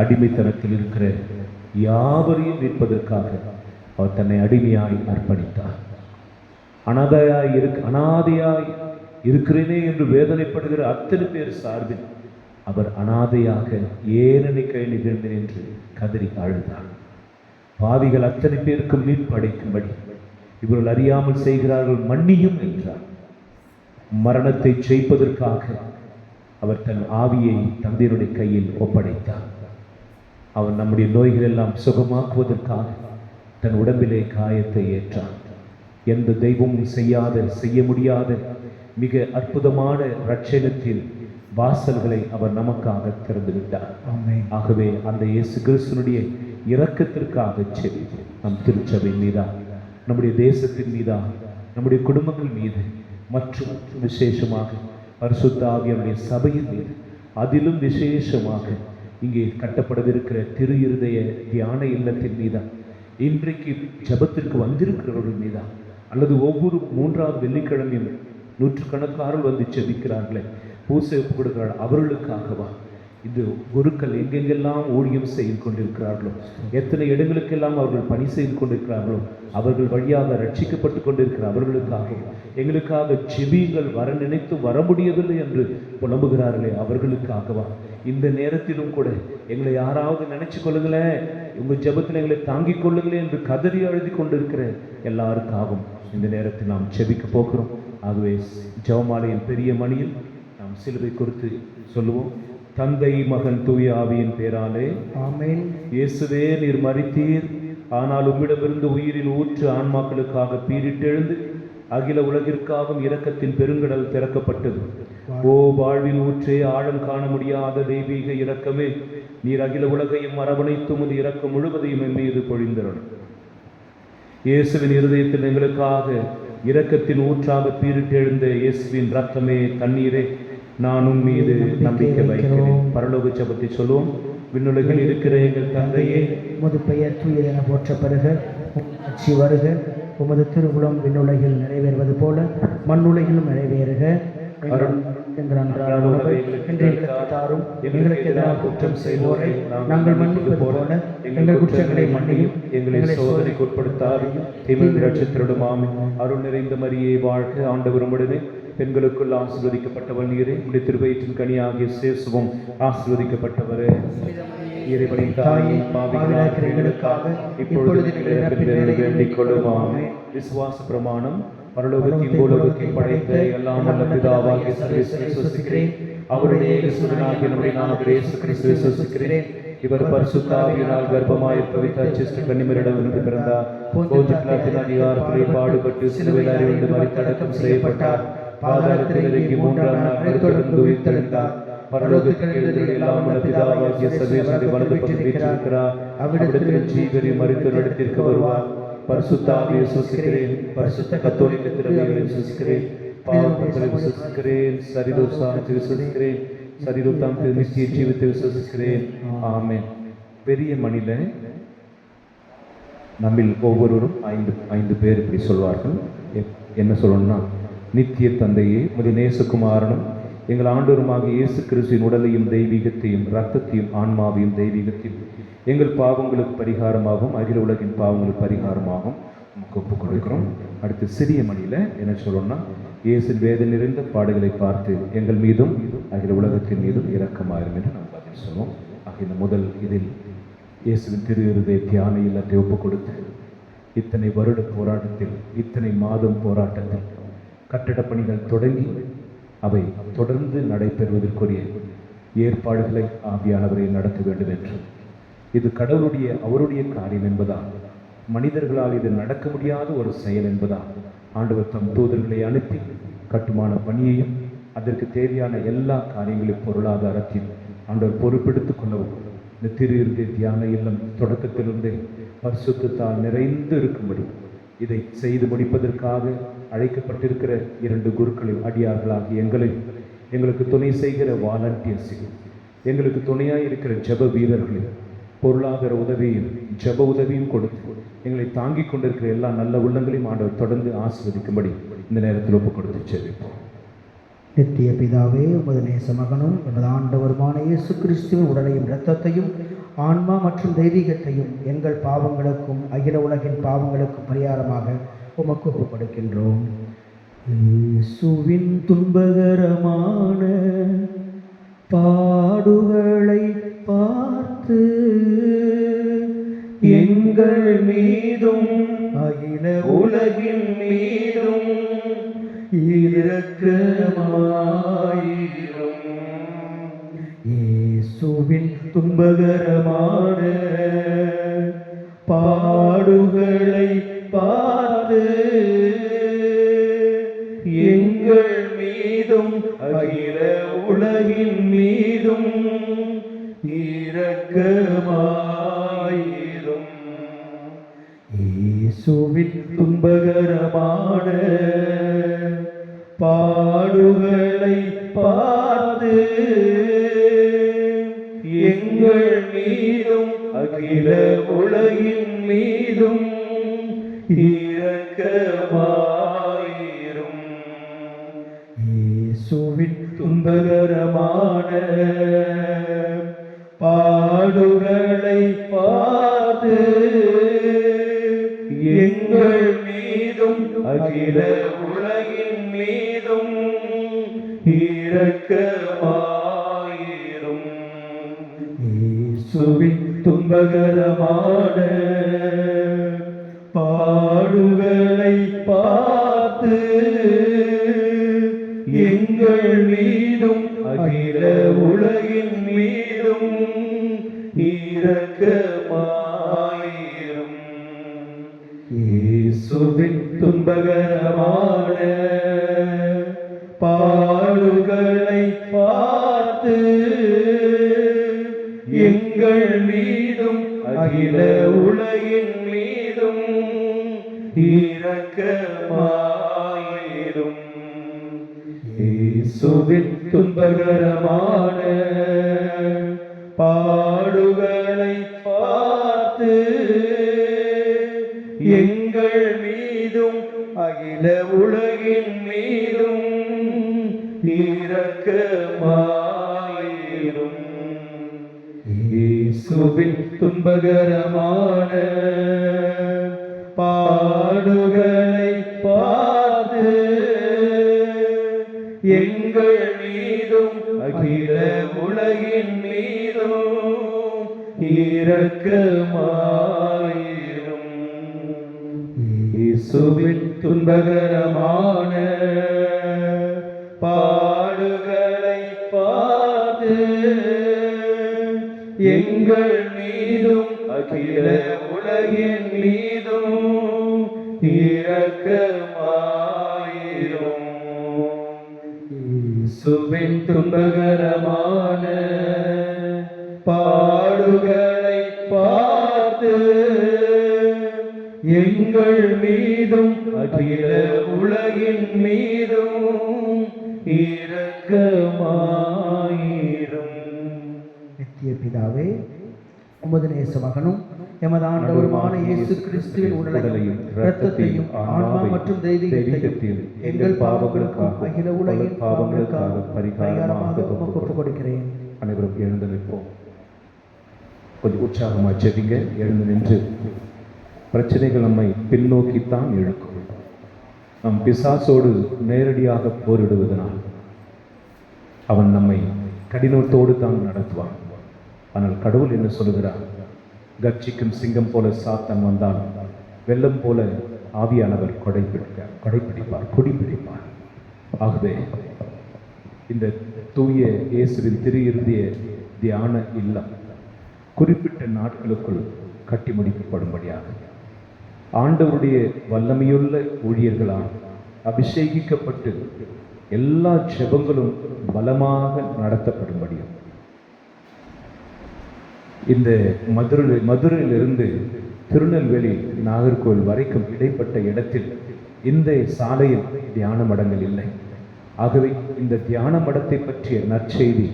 அடிமைத்தனத்தில் இருக்கிற யாவரையும் மீட்பதற்காக அவர் தன்னை அடிமையாய் அர்ப்பணித்தார். அனாதையாய் இருக்கிறேனே என்று வேதனைப்படுகிற அத்தனை பேர் சார்பில் அவர் அனாதையாக ஏனெனை கை நிகழ்ந்தேன் என்று கதறி அழுதார். பாவிகள் அத்தனை பேருக்கும் மீட்படைக்கும்படி இவர்கள் அறியாமல் செய்கிறார்கள், மன்னியும் என்றார். மரணத்தை ஜெயிப்பதற்காக அவர் தன் ஆவியை தந்தையருடைய கையில் ஒப்படைத்தார். அவர் நம்முடைய நோய்கள் எல்லாம் சுகமாக்குவதற்காக தன் உடம்பிலே காயத்தை ஏற்றார். எந்த தெய்வமும் செய்ய முடியாத மிக அற்புதமான இரட்சகத்தின் வாசல்களை அவர் நமக்காக திறந்து விட்டார். ஆகவே அந்த இயேசு கிறிஸ்துனுடைய இரக்கத்திற்காக செவி நம் திருச்சபை மீதா, நம்முடைய தேசத்தின் மீதா, நம்முடைய குடும்பங்கள் மீது, மற்றும் விசேஷமாக பரிசுத்த ஆவியாருடைய சபையின் மீது, அதிலும் விசேஷமாக இங்கே கட்டப்படவிருக்கிற திரு இருதய தியான இல்லத்தின் மீதா, இன்றைக்கு ஜபத்திற்கு வந்திருக்கிறவர்கள் மீதா, அல்லது ஒவ்வொரு 3ஆவது வெள்ளிக்கிழமையும் நூற்றுக்கணக்காரர்கள் வந்து ஜெபிக்கிறார்களே, பூசை கொடுக்கிறார்கள், அவர்களுக்காகவா இது குருக்கள் எங்கெங்கெல்லாம் ஊழியம் செய்து கொண்டிருக்கிறார்களோ, எத்தனை இடங்களுக்கெல்லாம் அவர்கள் பணி செய்து கொண்டிருக்கிறார்களோ, அவர்கள் வழியாக ரட்சிக்கப்பட்டு கொண்டிருக்கிற அவர்களுக்காகவும், எங்களுக்காக ஜெபியுங்கள், வர நினைத்து வர முடியவில்லை என்று புலம்புகிறார்களே அவர்களுக்காகவா, இந்த நேரத்திலும் கூட எங்களை யாராவது நினைச்சு கொள்ளுங்களேன், உங்கள் ஜெபத்தில் எங்களை தாங்கிக் கொள்ளுங்களேன் என்று கதறி அழுதி கொண்டிருக்கிற எல்லாருக்காகவும் இந்த நேரத்தில் நாம் ஜெபிக்க போகிறோம். ஆகவே ஜெபமாலையின் பெரிய மணியில் நாம் சிலுவை குறித்து சொல்லுவோம். தந்தை, மகன், தூய ஆவியின் பேராலே ஆமென். இயேசுவே, நீர் மரித்தீர், ஆனால் உம்மிடமிருந்து உயிரில் ஊற்று ஆன்மாக்களுக்காக பீரிட்டெழுந்து அகில உலகிற்காகவும் இரக்கத்தின் பெருங்கடல் திறக்கப்பட்டது. ஓ வாழ்வின் ஊற்றே, ஆழம் காண முடியாத தெய்வீக இரக்கமே, நீர் அகில உலகையும் அரவணைத்து உமது இரக்கம் முழுவதையும் என் மீது பொழிந்தருளும். இயேசுவின் இருதயத்தில் எங்களுக்காக இரக்கத்தின் ஊற்றாக பீரிட்டெழுந்த இயேசுவின் இரத்தமே, தண்ணீரே, நான் உன் மீது நம்பிக்கை வைக்கிறேன். பரலோக ஜெபத்தை சொல்லுவோம். விண்ணுலகில் இருக்கிற எங்கள் தந்தையே, உமது பெயர் தூயதென போற்றப்படுக, உமது ஆட்சி வருக, உமது திருவுளம் விண்ணுலகில் நிறைவேறுவது போல மண்ணுலகிலும் நிறைவேறுக. எங்களுக்கு எதிராக குற்றம் செய்வோரை நாங்கள் மன்னிப்பது போல எங்கள் குற்றங்களை மன்னியும், எங்களை சோதனைக்கு உட்படுத்தாதையும் தீமையின் இரட்சகரும் ஆமென். அருள் நிறைந்த மரியே வாழ்க, ஆண்டவர் உம்முடனே, பெண்களுக்குள் ஆசீர்வதிக்கப்பட்டவள் நீரே, உம்முடைய திருவயிற்றின் கனியாகிய இயேசுவும் ஆசீர்வதிக்கப்பட்டவரே. இறைவனின் தாயே, பாவிகளாகிய எங்களுக்காக இப்பொழுது எங்கள் இறப்பின் வேளையில் வேண்டிக் கொள்ளும். ஆமென். விசுவாச பிரமாணம். பரலோகத்தையும் பூலோகத்தையும் படைத்த எல்லாம் வல்ல பிதாவாகிய சர்வேஸ்வரனை விசுவசிக்கிறேன். அவருடைய இயேசுவினாகிய நம்முடைய நாமத்தில் இயேசு கிறிஸ்துவை விசுவசிக்கிறேன். இவர் பரிசுத்த ஆவியினால் கர்ப்பமாய் பவித்த அச்சிஷ்ட கன்னிமரிடமிருந்து பிறந்தார். போஞ்சு பிலாத்தின் அதிகாரத்திலே பாடுபட்டு சிலுவையில் அறையுண்டு மரித்தடக்கம் செய்யப்பட்டார். பாதாளத்தில் இறங்கி 3ஆம் நாள் மரித்தெழுந்து உயிர்த்தெழுந்தார். பரலோகத்தில் எழுந்தருளி எல்லாம் வல்ல பிதாவாகிய சர்வேஸ்வரனை வலது பக்கம் வீற்றிருக்கிறார். அவ்விடத்தில் ஜீவரையும் மரித்தோரிடத்திற்கு வருவார். பரிசுத்த ஆவியை விசுவசிக்கிறேன். பரிசுத்த கத்தோலிக்க திருச்சபையை விசுவசிக்கிறேன். பாவங்களை விசுவசிக்கிறேன். சரிதோஷத்தை விசுவசிக்கிறேன். சரிதோஷம் நித்திய ஜீவத்தை விசுவசிக்கிறேன். ஆமென். பெரிய மணில நம்மில் ஒவ்வொருவரும் ஐந்து பேர் இப்படி சொல்வார்கள். என்ன சொல்லணும்னா, நித்திய தந்தையே, உமது நேசகுமாரனும் எங்கள் ஆண்டவருமாக இயேசு கிறிஸ்துவின் உடலையும் தெய்வீகத்தையும் இரத்தத்தையும் ஆன்மாவையும் தெய்வீகத்தையும் எங்கள் பாவங்களுக்கு பரிகாரமாகவும் அகில உலகின் பாவங்களுக்கு பரிகாரமாகவும் நமக்கு ஒப்புக் கொடுக்கிறோம். அடுத்து சிறிய மணியில் என்ன சொல்லணும்னா, இயேசுவின் வேதனை நிறைந்த பாடுகளை பார்த்து எங்கள் மீதும் அகில உலகத்தின் மீதும் இரக்கமாயிரும் என்று நாம் பதில் சொல்லுவோம். ஆக இந்த முதல் இதில் இயேசுவின் திரு இருதய தியான இல்லத்தை ஒப்புக் கொடுத்து இத்தனை வருட போராட்டத்தில், இத்தனை மாதம் போராட்டத்தில் கட்டடப் பணிகள் தொடங்கி அவை தொடர்ந்து நடைபெறுவதற்குரிய ஏற்பாடுகளை ஆவியானவரை நடத்த வேண்டும் என்று, இது கடவுளுடைய அவருடைய காரியம் என்பதால், மனிதர்களால் இது நடக்க முடியாத ஒரு செயல் என்பதால் ஆண்டவர் தம் தூதர்களை அனுப்பி கட்டுமான பணியையும் அதற்கு தேவையான எல்லா காரியங்களையும் பொருளாதாரத்தையும் ஆண்டவர் பொறுப்பெடுத்துக் கொள்ளவும், இந்த திரு இருதய தியான இல்லம் தொடக்கத்திலிருந்தே பரிசுத்தத்தால் நிறைந்து இருக்கும்படி இதை செய்து முடிப்பதற்காக அழைக்கப்பட்டிருக்கிற 2 குருக்களின் அடியார்களாகிய எங்களுக்கு துணை செய்கிற வாலண்டியர்ஸையும், எங்களுக்கு துணையாக இருக்கிற ஜெப வீரர்களையும் பொருளாதார உதவியும் ஜெப உதவியும் கொடுத்து எங்களை தாங்கிக் கொண்டிருக்கிற எல்லா நல்ல உள்ளங்களையும் ஆண்டவர் தொடர்ந்து ஆசீர்வதிக்கும்படி இந்த நேரத்தில் ஒப்புக் கொடுத்து ஜெபிப்போம். நித்திய பிதாவே, உமது நேச மகனும் எமது ஆண்டவருமான இயேசு கிறிஸ்துவின் உடலையும் இரத்தத்தையும் ஆன்மா மற்றும் தெய்வீகத்தையும் எங்கள் பாவங்களுக்கும் அகில உலகின் பாவங்களுக்கும் பரிகாரமாக உமக்கு ஒப்புக்கொடுக்கின்றோம். இயேசுவின் துன்பகரமான பாடுகளை பார்த்து எங்கள் மீதும் அகில உலகின் மீதும் இரக்கமாயிரும். இயேசுவின் துன்பகரமான பாடுகளை பார்த்து எங்கள் மீதும் அகில உலகின் மீதும் இரக்கமாயிரும். இயேசுவின் துன்பகரமான பாடுகளை பார்த்து எங்கள் மீதும் அகில உலகின் மீதும் இரக்கமாயிரும். இயேசுவின் துன்பகரமான பாடுகளை பார்த்து எங்கள் மீதும் அகில உலகின் மீதும் இரக்கமாயிரும். இயேசுவின் துன்பகரமான பாடுகளை பார்த்து எங்கள் மீதும் அகில உலகின் மீதும் இரக்கமாயிரும். இயேசுவின் துன்பகரமான பாடுகளை பார்த்து எங்கள் மீதும் அகில உலகின் மீதும் இரக்கமாயிரும். இயேசுவின் துன்பகரமான பாடுகளை பார்த்து எங்கள் மீதும் அகில உலகின் மீதும் இரக்கமாயிரும். இயேசுவின் துன்பகரமான பாடுகளை பார்த்து எங்கள் மீதும் அகில உலகின் மீதும் இரக்கமாயிரும். இயேசுவின் துன்பகரமான பாடுகளை பார்த்து எங்கள் மீதும் அகில உலகின் மீதும் இரக்கமாயிரும். இயேசுவின் துன்பகரமான பாடுகளை பார்த்து எங்கள் மீதும் அகில உலகின் மீதும் இரக்கமாயிரும். நித்திய பிதாவே, உமது நேச மகனும் எமது ஆண்டவருமான இயேசு கிறிஸ்துவின் உடலையும் இரத்தத்தையும் ஆன்மா மற்றும் தெய்வீகத்தையும் எங்கள் பாவங்களுக்காக அகில உலகின் பாவங்களுக்காக பரிகாரமாக உமக்கு ஒப்புக் கொடுக்கிறேன். அனைவரும் எழுந்து நிற்போம். கொஞ்சம் உற்சாகமாக செவிங்க. எழுந்து நின்று பிரச்சனைகள் நம்மை பின்னோக்கித்தான் இழுக்கும். நம் பிசாசோடு நேரடியாக போரிடுவதனால் அவன் நம்மை கடினத்தோடு தான் நடத்துவான். ஆனால் கடவுள் என்ன சொல்லுகிறார்? கர்ஜிக்கும் சிங்கம் போல சாத்தான் வந்தால் வெள்ளம் போல ஆவியானவர் கொடிபிடிப்பார். ஆகவே இந்த தூய இயேசுவின் திரு இருதய தியான இல்லம் குறிப்பிட்ட நாட்களுக்குள் கட்டி முடிக்கப்படும்படியாக ஆண்டவருடைய வல்லமையுள்ள ஊழியர்களால் அபிஷேகிக்கப்பட்டு எல்லா ஜெபங்களும் பலமாக நடத்தப்படும்படியும் இந்த மதுரையிலிருந்து திருநெல்வேலி நாகர்கோவில் வரைக்கும் இடைப்பட்ட இடத்தில் இந்த சாலையில் தியான மடங்கள் இல்லை. ஆகவே இந்த தியான மடத்தை பற்றிய நற்செய்தி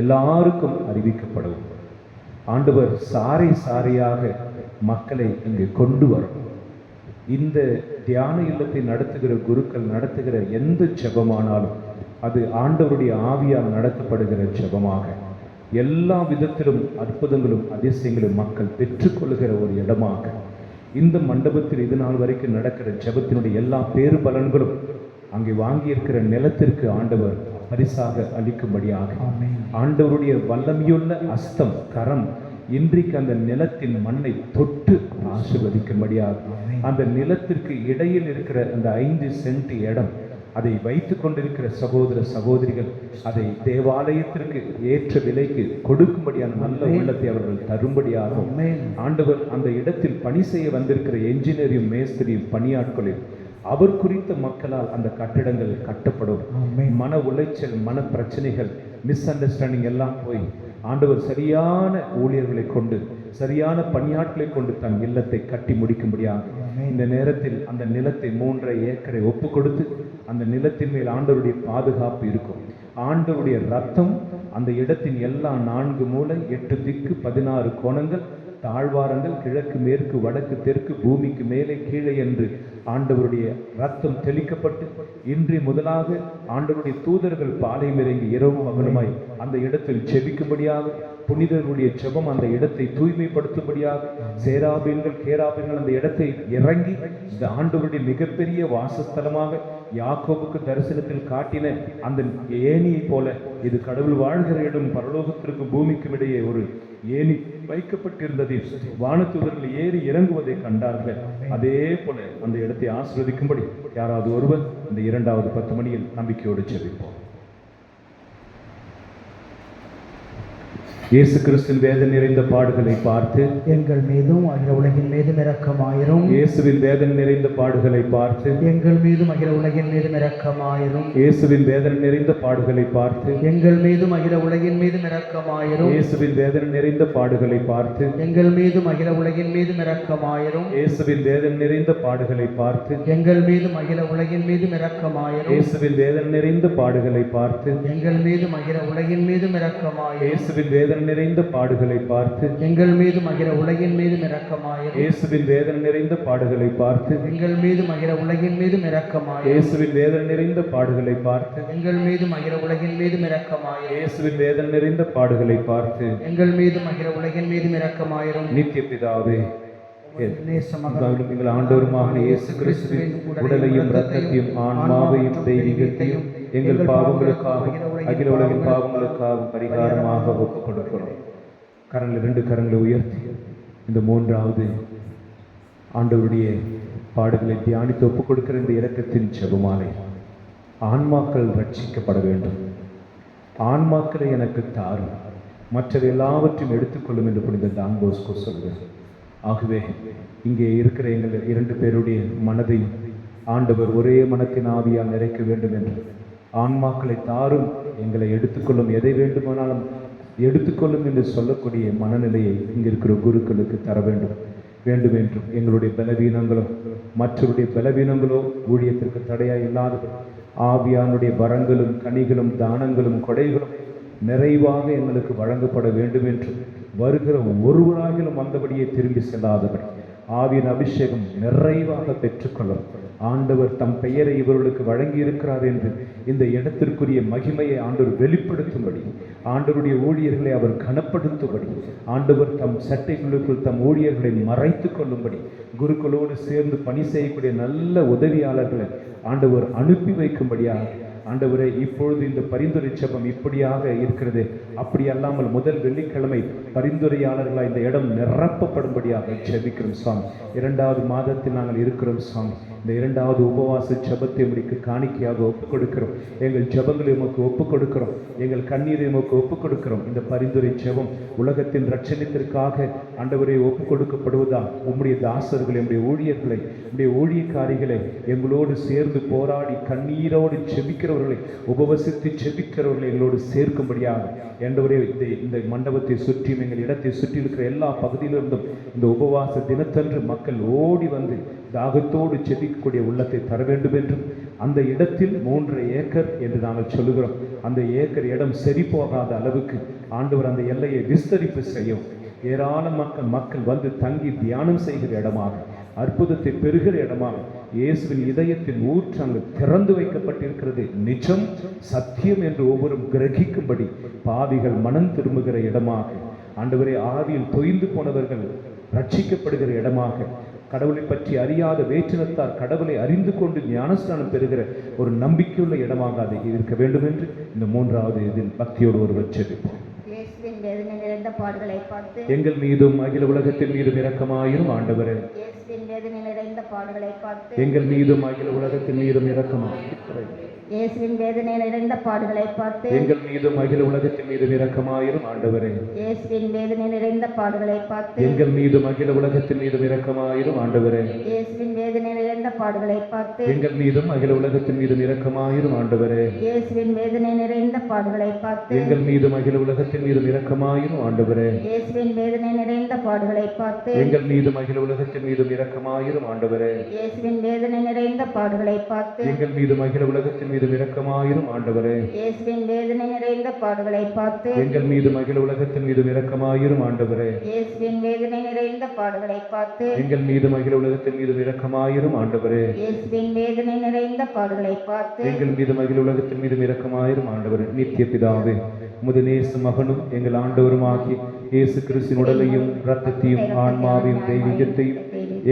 எல்லாருக்கும் அறிவிக்கப்படும். ஆண்டவர் சாறை சாறையாக மக்களை இங்கு கொண்டு வரும். இந்த தியான இல்லத்தை நடத்துகிற குருக்கள் நடத்துகிற எந்த ஜெபமானாலும் அது ஆண்டவருடைய ஆவியால் நடத்தப்படுகிற ஜெபமாக, எல்லா விதத்திலும் அற்புதங்களும் அதிசயங்களும் மக்கள் பெற்றுக்கொள்ளுகிற ஒரு இடமாக, இந்த மண்டபத்தில் இது நாள் வரைக்கும் நடக்கிற ஜெபத்தினுடைய எல்லா பேறு பலன்களும் அங்கே வாங்கியிருக்கிற நிலத்திற்கு ஆண்டவர் பரிசாக அளிக்கும்படியாக, ஆண்டவருடைய வல்லமையுள்ள அஸ்தம் கரம் இன்றைக்கு அந்த நிலத்தின் மண்ணை தொட்டு ஆசீர்வதிக்கும்படியாக, அந்த நிலத்திற்கு இடையில் இருக்கிற அந்த 5 சென்ட் இடம், அதை வைத்து கொண்டிருக்கிற சகோதர சகோதரிகள் அதை தேவாலயத்திற்கு ஏற்ற விலைக்கு கொடுக்கும்படியான நல்ல உள்ளத்தை அவர்கள் தரும்படியாக, ஆண்டவர் அந்த இடத்தில் பணி செய்ய வந்திருக்கிற என்ஜினியரையும் மேஸ்திரியும் பணியாட்களையும் அவர் குறித்த மக்களால் அந்த கட்டிடங்கள் கட்டப்படும். மன உளைச்சல், மன பிரச்சனைகள், மிஸ் அண்டர்ஸ்டாண்டிங் எல்லாம் போய் ஆண்டவர் சரியான ஊழியர்களை கொண்டு, சரியான பணியாட்களை கொண்டு தன் இல்லத்தை கட்டி முடிக்கும்படியாக, இந்த நேரத்தில் அந்த நிலத்தை 3.5 ஏக்கரை ஒப்பு கொடுத்து அந்த நிலத்தின் மேல் ஆண்டவருடைய பாதுகாப்பு இருக்கும். ஆண்டவருடைய ரத்தம் அந்த இடத்தின் எல்லா 4 மூலை 8 திக்கு 16 கோணங்கள், தாழ்வாரங்கள், கிழக்கு மேற்கு வடக்கு தெற்கு, பூமிக்கு மேலே கீழே என்று ஆண்டவருடைய ரத்தம் தெளிக்கப்பட்டு, இன்று முதலாக ஆண்டவருடைய தூதர்கள் பாளையம் இறங்கி இரவும் பகலுமாய் அந்த இடத்தில் செபிக்கும்படியாக, புனிதர்களுடைய ஜெபம் அந்த இடத்தை தூய்மைப்படுத்தும்படியாக, சேராபீன்கள் கேராபீன்கள் அந்த இடத்தை இறங்கி இந்த ஆண்டவருடைய மிகப்பெரிய வாசஸ்தலமாக யாக்கோபுக்கு தரிசனத்தில் காட்டின அந்த ஏணியை போல இது கடவுள் வாழ்கிற இடம், பரலோகத்திற்கு பூமிக்கும் இடையே ஒரு ஏணி வைக்கப்பட்டிருந்ததில் வானதூதர்கள் ஏறி இறங்குவதை கண்டார்கள். அதே போல அந்த இடத்தை ஆசீர்வதிக்கும்படி யாராவது ஒருவர் இந்த 2வது 10 மணியில் நம்பிக்கையோடு ஜெபிப்போம். இயேசு கிறிஸ்துவின் வேதனை நிறைந்த பாடுகளை பார்த்து எங்கள் மீதும் அகில உலகின் மீதும் இரக்கமாயிரும். இயேசுவின் வேதனை நிறைந்த பாடுகளை பார்த்து எங்கள் மீதும் அகில உலகின் மீதும் இரக்கமாயிரும். இயேசுவின் வேதனை நிறைந்த பாடுகளை பார்த்து எங்கள் மீதும் அகில உலகின் மீதும் இரக்கமாயிரும். இயேசுவின் வேதனை நிறைந்த பாடுகளை பார்த்து எங்கள் மீதும் அகில உலகின் மீதும் இரக்கமாயிரும். இயேசுவின் வேதனை நிறைந்த பாடுகளை பார்த்து எங்கள் மீதும் அகில உலகின் மீதும் இரக்கமாயிரும். இயேசுவின் வேதனை நிறைந்த பாடுகளை பார்த்து எங்கள் மீதும் அகில உலகின் மீதும் இரக்கமாயிரும். இயேசுவின் வேதனை நிறைந்த பாடுகளை பார்த்து எங்கள் மீதும் அகில உலகின் மீதும் இரக்கமாயிரும். இயேசுவின் வேதனை நிறைந்த பாடுகளை பார்த்து எங்கள் மீதும் அகில உலகின் மீதும் இரக்கமாயிரும். இயேசுவின் வேதனை நிறைந்த பாடுகளை பார்த்து எங்கள் மீதும் அகில உலகின் மீதும் இரக்கமாயிரும். இயேசுவின் வேதனை நிறைந்த பாடுகளை பார்த்து எங்கள் மீதும் அகில உலகின் மீதும் இரக்கமாயிரும். நித்திய பிதாவே, எங்கள் ஆண்டவருமாக இயேசு கிறிஸ்துவின் உடலையும் இரத்தத்தையும் ஆன்மாவையும் தெய்வீகத்தையும் எங்கள் பாவங்களுக்காகவும் அகில உலகின் பாவங்களுக்காகவும் பரிகாரமாக ஒப்புக் கொடுக்கிறோம். கரங்கள் 2 கரங்களை உயர்த்தி இந்த 3வது ஆண்டவருடைய பாடுகளை தியானித்து ஒப்புக் கொடுக்கிற இந்த இரக்கத்தின் ஜெபமாலை, ஆன்மாக்கள் ரட்சிக்கப்பட வேண்டும், ஆன்மாக்களை எனக்கு தாரும், மற்ற எல்லாவற்றையும் எடுத்துக்கொள்ளும் என்று புனித டான் போஸ்கோ சொல்கிறார். ஆகவே இங்கே இருக்கிற எங்கள் 2 பேருடைய மனதை ஆண்டவர் ஒரே மனத்தின் ஆவியால் நிறைக்க வேண்டும் என்று, ஆன்மாக்களை தாரும், எங்களை எடுத்துக்கொள்ளும், எதை வேண்டுமானாலும் எடுத்துக்கொள்ளும் என்று சொல்லக்கூடிய மனநிலையை இங்கே இருக்கிற குருக்களுக்கு தர வேண்டும் என்றும், எங்களுடைய பலவீனங்களோ மற்றவருடைய பலவீனங்களோ ஊழியத்திற்கு தடையாக இல்லாத ஆவியானுடைய வரங்களும் கனிகளும் தானங்களும் கொடைகளும் நிறைவாக எங்களுக்கு வழங்கப்பட வேண்டும் என்றும், வருகிற ஒருவராகிலும் வந்தபடியே திரும்பி செல்லாதவர் ஆவியின் அபிஷேகம் நிறைவாக பெற்றுக்கொள்ளும். ஆண்டவர் தம் பெயரை இவர்களுக்கு வழங்கி இருக்கிறார் என்று இந்த இடத்திற்குரிய மகிமையை ஆண்டவர் வெளிப்படுத்தும்படி, ஆண்டவருடைய ஊழியர்களை அவர் கனப்படுத்தும்படி, ஆண்டவர் தம் சட்டைகளுக்குள் தம் ஊழியர்களை மறைத்து கொள்ளும்படி, குருக்களோடு சேர்ந்து பணி செய்யக்கூடிய நல்ல உதவியாளர்களை ஆண்டவர் அனுப்பி வைக்கும்படியாக, ஆண்டவரே இப்பொழுது இந்த பரிந்துரை ஜெபம் இப்படியாக இருக்கிறது, அப்படி அல்லாமல் முதல் வெள்ளிக்கிழமை பரிந்துரையாளர்களாக இந்த இடம் நிரப்பப்படும்படியாக ஜெபிக்கிறோம் சுவாமி. 2வது மாதத்தில் நாங்கள் இருக்கிறோம் சுவாமி. இந்த 2வது உபவாச ஜெபத்தை உங்களுக்கு காணிக்கையாக ஒப்புக் கொடுக்கிறோம். எங்கள் ஜெபங்களை உமக்கு ஒப்புக் கொடுக்கிறோம், எங்கள் கண்ணீரை உமக்கு ஒப்புக் கொடுக்கிறோம். இந்த பரிந்துரை ஜெபம் உலகத்தின் ரட்சணத்திற்காக ஆண்டவரை ஒப்புக் கொடுக்கப்படுவதால் உம்முடைய தாசர்களை, நம்முடைய ஊழியர்களை, நம்முடைய ஊழியக்காரிகளை எங்களோடு சேர்ந்து போராடி கண்ணீரோடு ஜெபிக்கிறவர்களை, உபவசித்து ஜெபிக்கிறவர்களை எங்களோடு சேர்க்கும்படியாக ஆண்டவரே இந்த மண்டபத்தை சுற்றியும் எங்கள் இடத்தை சுற்றி இருக்கிற எல்லா பகுதியிலிருந்தும் இந்த உபவாச தினத்தன்று மக்கள் ஓடி வந்து தாகத்தோடு செபிக்கக்கூடிய உள்ளத்தை தர வேண்டும் என்றும், அந்த இடத்தில் 3 ஏக்கர் என்று நாங்கள் சொல்லுகிறோம், அந்த ஏக்கர் இடம் சரி போகாத அளவுக்கு ஆண்டவர் அந்த எல்லையை விஸ்தரிப்பு செய்யும். ஏராள மக்கள் வந்து தங்கி தியானம் செய்கிற இடமாக, அற்புதத்தை பெறுகிற இடமாக இயேசுவின் இதயத்தின் ஊற்று அங்கு திறந்து வைக்கப்பட்டிருக்கிறது. நிஜம் சத்தியம் என்று ஒவ்வொரும் கிரகிக்கும்படி பாவிகள் மனம் திரும்புகிற இடமாக, ஆண்டவரே ஆவியில் தொய்ந்து போனவர்கள் ரட்சிக்கப்படுகிற இடமாக, கடவுளை பற்றி அறியாத வேற்றினத்தார் கடவுளை அறிந்து கொண்டு ஞானஸ்நானம் பெறுகிற ஒரு நம்பிக்கையுள்ள இடமாக அது இருக்க வேண்டும் என்று இந்த 3வது இதில் பக்தியோடு ஒருவர் செபிப்போம். இயேசுவின் வேதனை நிறைந்த பாடுகளை பார்த்து எங்கள் மீதும் அகில உலகத்தின் மீதும் இரக்கமாயிரும் ஆண்டவரே. இயேசுவின் வேதனை நிறைந்த பாடுகளை பார்த்து எங்கள் மீதும் அகில உலகத்தின் மீதும் இரக்கமாயிரும். இயேசுவின் வேதனை நிறைந்த பாடுகளை பார்த்து எங்கள் மீதும் அகில உலகத்தின் மீதும் இரக்கமாயிரும் ஆண்டவரே. இயேசுவின் வேதனை நிறைந்த பாடுகளை பார்த்து எங்கள் மீதும் அகில உலகத்தின் மீதும் இரக்கமாயிரும் ஆண்டவரே. இயேசுவின் வேதனை நிறைந்த பாடுகளை பார்த்து எங்கள் மீதும் அகில உலகத்தின் மீதும் இரக்கமாயிரும் ஆண்டவரே. இயேசுவின் வேதனை நிறைந்த பாடுகளை பார்த்து எங்கள் மீதும் அகில உலகத்தின் மீதும் இரக்கமாயிரும் ஆண்டவரே. இயேசுவின் வேதனை நிறைந்த பாடுகளை பார்த்து எங்கள் மீதும் அகில உலகத்தின் மீதும் இரக்கமாயிரும் ஆண்டவரே. இயேசுவின் வேதனை நிறைந்த பாடுகளை பார்த்து எங்கள் மீதும் அகில உலகத்தின் மீதும் இரக்கமாயிரும் ஆண்டவரே. இயேசுவின் வேதனை நிறைந்த பாடுகளை பார்த்து எங்கள் மீதும் அகில உலகத்தின் மீதும் இரக்கமாயிரும் ஆண்டவரே. இயேசுவின் வேதனை நிறைந்த பாடுகளை பார்த்து எங்கள் மீதும் அகில உலகத்தின் மீதும் இரக்கமாயிரும் ஆண்டவரே. இயேசுவின் வேதனை நிறைந்த பாடுகளை பார்த்து எங்கள் மீதும் அகில உலகத்தின் மீதும் இரக்கமாயிரும் ஆண்டவரே. நித்திய பிதாவே, உமது நேச மகனும் எங்கள் ஆண்டவருமாகி இயேசு கிறிஸ்துவின் உடலையும் இரத்தத்தையும் ஆன்மாவையும் தெய்வீகத்தையும்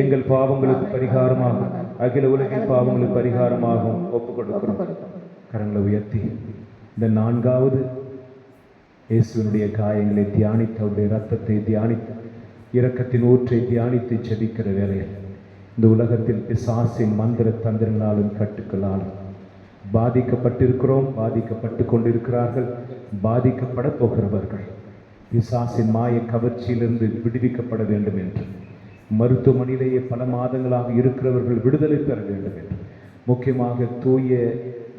எங்கள் பாவங்களுக்கு பரிகாரமாகும் அகில உலகின் பாவங்களுக்கு பரிகாரமாகும் ஒப்புக் கொடுக்கிறோம். கரங்களை உயர்த்தி இந்த 4வது இயேசுவினுடைய காயங்களை தியானித்து, அவருடைய இரத்தத்தை தியானித்து, இரக்கத்தின் ஊற்றை தியானித்து செபிக்கிற வேளையில் இந்த உலகத்தில் பிசாசின் மந்திர தந்திரங்களாலும் கட்டுக்களாலும் பாதிக்கப்பட்டிருக்கிறோம், பாதிக்கப்பட்டு கொண்டிருக்கிறார்கள், பாதிக்கப்பட போகிறவர்கள் பிசாசின் மாய கவர்ச்சியிலிருந்து விடுவிக்கப்பட வேண்டும் என்று, மருத்துவமனையிலேயே பல மாதங்களாக இருக்கிறவர்கள் விடுதலை பெற வேண்டும் என்று, முக்கியமாக தூய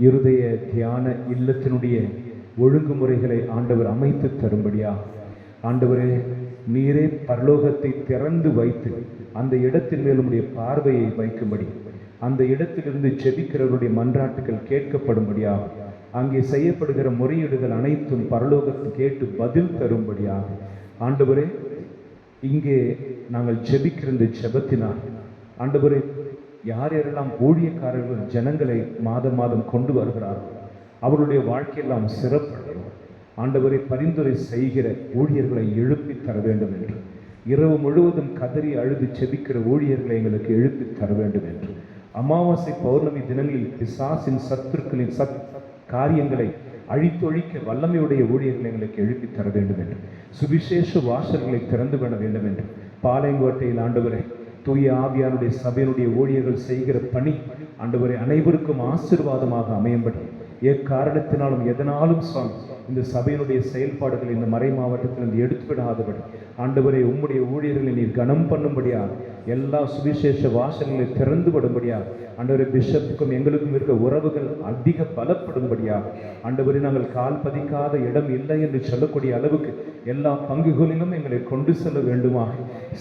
இருதய தியான இல்லத்தினுடைய ஒழுங்குமுறைகளை ஆண்டவர் அமைத்து தரும்படியாக, ஆண்டவரே நீரே பரலோகத்தை திறந்து வைத்து அந்த இடத்தின் மேல் உம்முடைய பார்வையை வைக்கும்படி, அந்த இடத்திலிருந்து செபிக்கிறவருடைய மன்றாட்டுகள் கேட்கப்படும்படியாக, அங்கே செய்யப்படுகிற முறையீடுகள் அனைத்தும் பரலோகத்தில் கேட்டு பதில் தரும்படியாக, ஆண்டவரே இங்கே நாங்கள் ஜெபிக்கிற இந்த ஜெபத்தினால் ஆண்டவரே யார் யாரெல்லாம் ஊழியக்காரர்கள் ஜனங்களை மாதம் மாதம் கொண்டு வருகிறார்கள் அவருடைய வாழ்க்கையெல்லாம் சிறப்படையும் ஆண்டவரை பரிந்துரை செய்கிற ஊழியர்களை எழுப்பி தர வேண்டும் என்று, இரவு முழுவதும் கதறி அழுது செபிக்கிற ஊழியர்களை எங்களுக்கு எழுப்பி தர வேண்டும் என்று, அமாவாசை பௌர்ணமி தினங்களில் பிசாசின் சத்துருக்களின் காரியங்களை அழித்தொழிக்க வல்லமையுடைய ஊழியர்களை எங்களுக்கு எழுப்பி தர வேண்டும் என்று, சுவிசேஷ வாசல்களை திறந்து விட வேண்டும் என்று, பாளையங்கோட்டையில் ஆண்டவரை தூய ஆவியானுடைய சபையினுடைய ஊழியர்கள் செய்கிற பணி ஆண்டவரை அனைவருக்கும் ஆசீர்வாதமாக அமையும்படி, எக்காரணத்தினாலும் எதனாலும் சுவாமி இந்த சபையினுடைய செயல்பாடுகளை இந்த மறை மாவட்டத்தில் எடுத்துவிடாதபடி ஆண்டவரை உம்முடைய ஊழியர்களை நீர் கனம் பண்ணும்படியாக, எல்லா சுவிசேஷ வாசல்களை திறந்து விடும்படியாக, ஆண்டவரை பிஷப்புக்கும் எங்களுக்கும் இருக்க உறவுகள் அதிக பலப்படும்படியாக, ஆண்டவரை நாங்கள் கால் பதிக்காத இடம் இல்லை என்று சொல்லக்கூடிய அளவுக்கு எல்லா பங்குகளிலும் எங்களை கொண்டு செல்ல வேண்டுமாக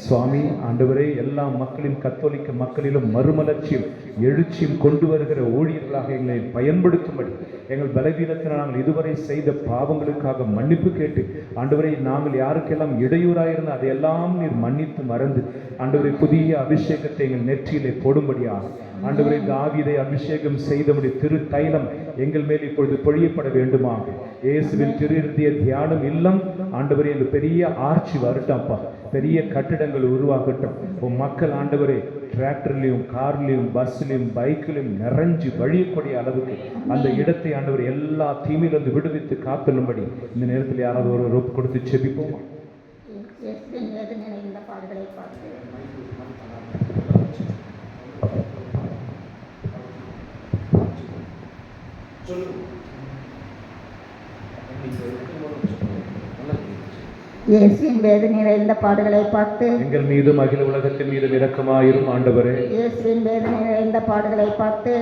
சுவாமி, ஆண்டவரை எல்லா மக்களின் கத்தோலிக்க மக்களிலும் மறுமலர்ச்சியும் எழுச்சியும் கொண்டு வருகிற ஊழியர்களாக எங்களை பயன்படுத்தும்படி, எங்கள் பலவீனத்தில் நாங்கள் இதுவரை செய்த பாவங்களுக்காக மன்னிப்பு கேட்டு ஆண்டவரை நாங்கள் யாருக்கெல்லாம் இடையூறாயிருந்த அதையெல்லாம் நீர் மன்னித்து மறந்து ஆண்டவரை புதிய அபிஷேகத்தை எங்கள் நெற்றியிலே போடும்படியாக, ஆண்டவரை தாவீதை அபிஷேகம் செய்தபடி திரு தைலம் எங்கள் மேல் இப்பொழுது பொழியப்பட வேண்டுமாக, இயேசுவின் திரு இருதய தியானம் இல்லம் ஆண்டவரே இந்த பெரிய ஆட்சி வரட்டப்பா, பெரிய கட்டிடங்கள் உருவாகட்டும். உன் மக்கள் ஆண்டவரே டிராக்டர்லையும் கார்லையும் பஸ்லையும் பைக்கிலையும் நிறைஞ்சு வழியக்கூடிய அளவுக்கு அந்த இடத்தை ஆண்டவர் எல்லா தீமையிலிருந்து விடுவித்து காத்துள்ளும்படி இந்த நேரத்தில் யாராவது ஒரு ரோப் கொடுத்து செபிப்போமா? இந்த பாடுகளை பார்த்து இயேசுவின் வேதனை நிறைந்த பாடுகளை பார்த்து எங்கள் மீதும் அகில உலகத்தின் மீதும் இரக்கமாயிரும் ஆண்டவரே. இயேசுவின் வேதனை நிறைந்த பாடுகளை பார்த்து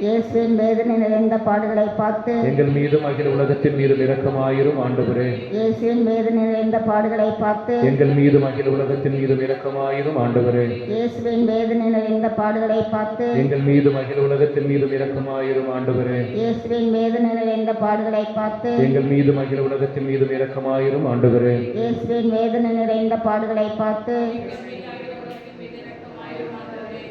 இயேசுவின் வேதனை நிறைந்த பாடுகளை பார்த்து எங்கள் மீதும் அகில உலகத்தின் மீதும் இரக்கமாயிரும் ஆண்டவரே. இயேசுவின் வேதனை நிறைந்த பாடுகளை பார்த்து எங்கள் மீதும் அகில உலகத்தின் மீதும் இரக்கமாயிரும் ஆண்டவரே. இயேசுவின் வேதனை நிறைந்த பாடுகளை பார்த்து எங்கள் மீதும் அகில உலகத்தின் மீதும் இரக்கமாயிரும் ஆண்டவரே. இயேசுவின் வேதனை நிறைந்த பாடுகளை பார்த்து எங்கள் மீதும் அகில உலகத்தின் மீதும் இரக்கமாயிரும் ஆண்டவரே. இயேசுவின் வேதனை நிறைந்த பாடுகளை பார்த்து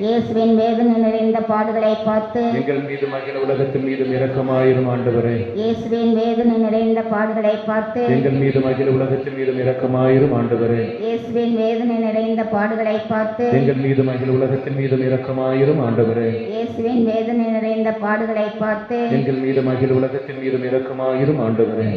இயேசுவின் வேதனை நிறைந்த பாடுகளை பார்த்து எங்கள் மீதும் அகில உலகத்தின் மீதும் இரக்கமாயிரும் ஆண்டவரே. இயேசுவின் வேதனை நிறைந்த பாடுகளை பார்த்து எங்கள் மீதும் அகில உலகத்தின் மீதும் இரக்கமாயிரும் ஆண்டவரே. இயேசுவின் வேதனை நிறைந்த பாடுகளை பார்த்து எங்கள் மீதும் அகில உலகத்தின் மீதும் இரக்கமாயிரும் ஆண்டவரே. இயேசுவின் வேதனை நிறைந்த பாடுகளை பார்த்து எங்கள் மீதும் அகில உலகத்தின் மீதும் இரக்கமாயிரும் ஆண்டவரே.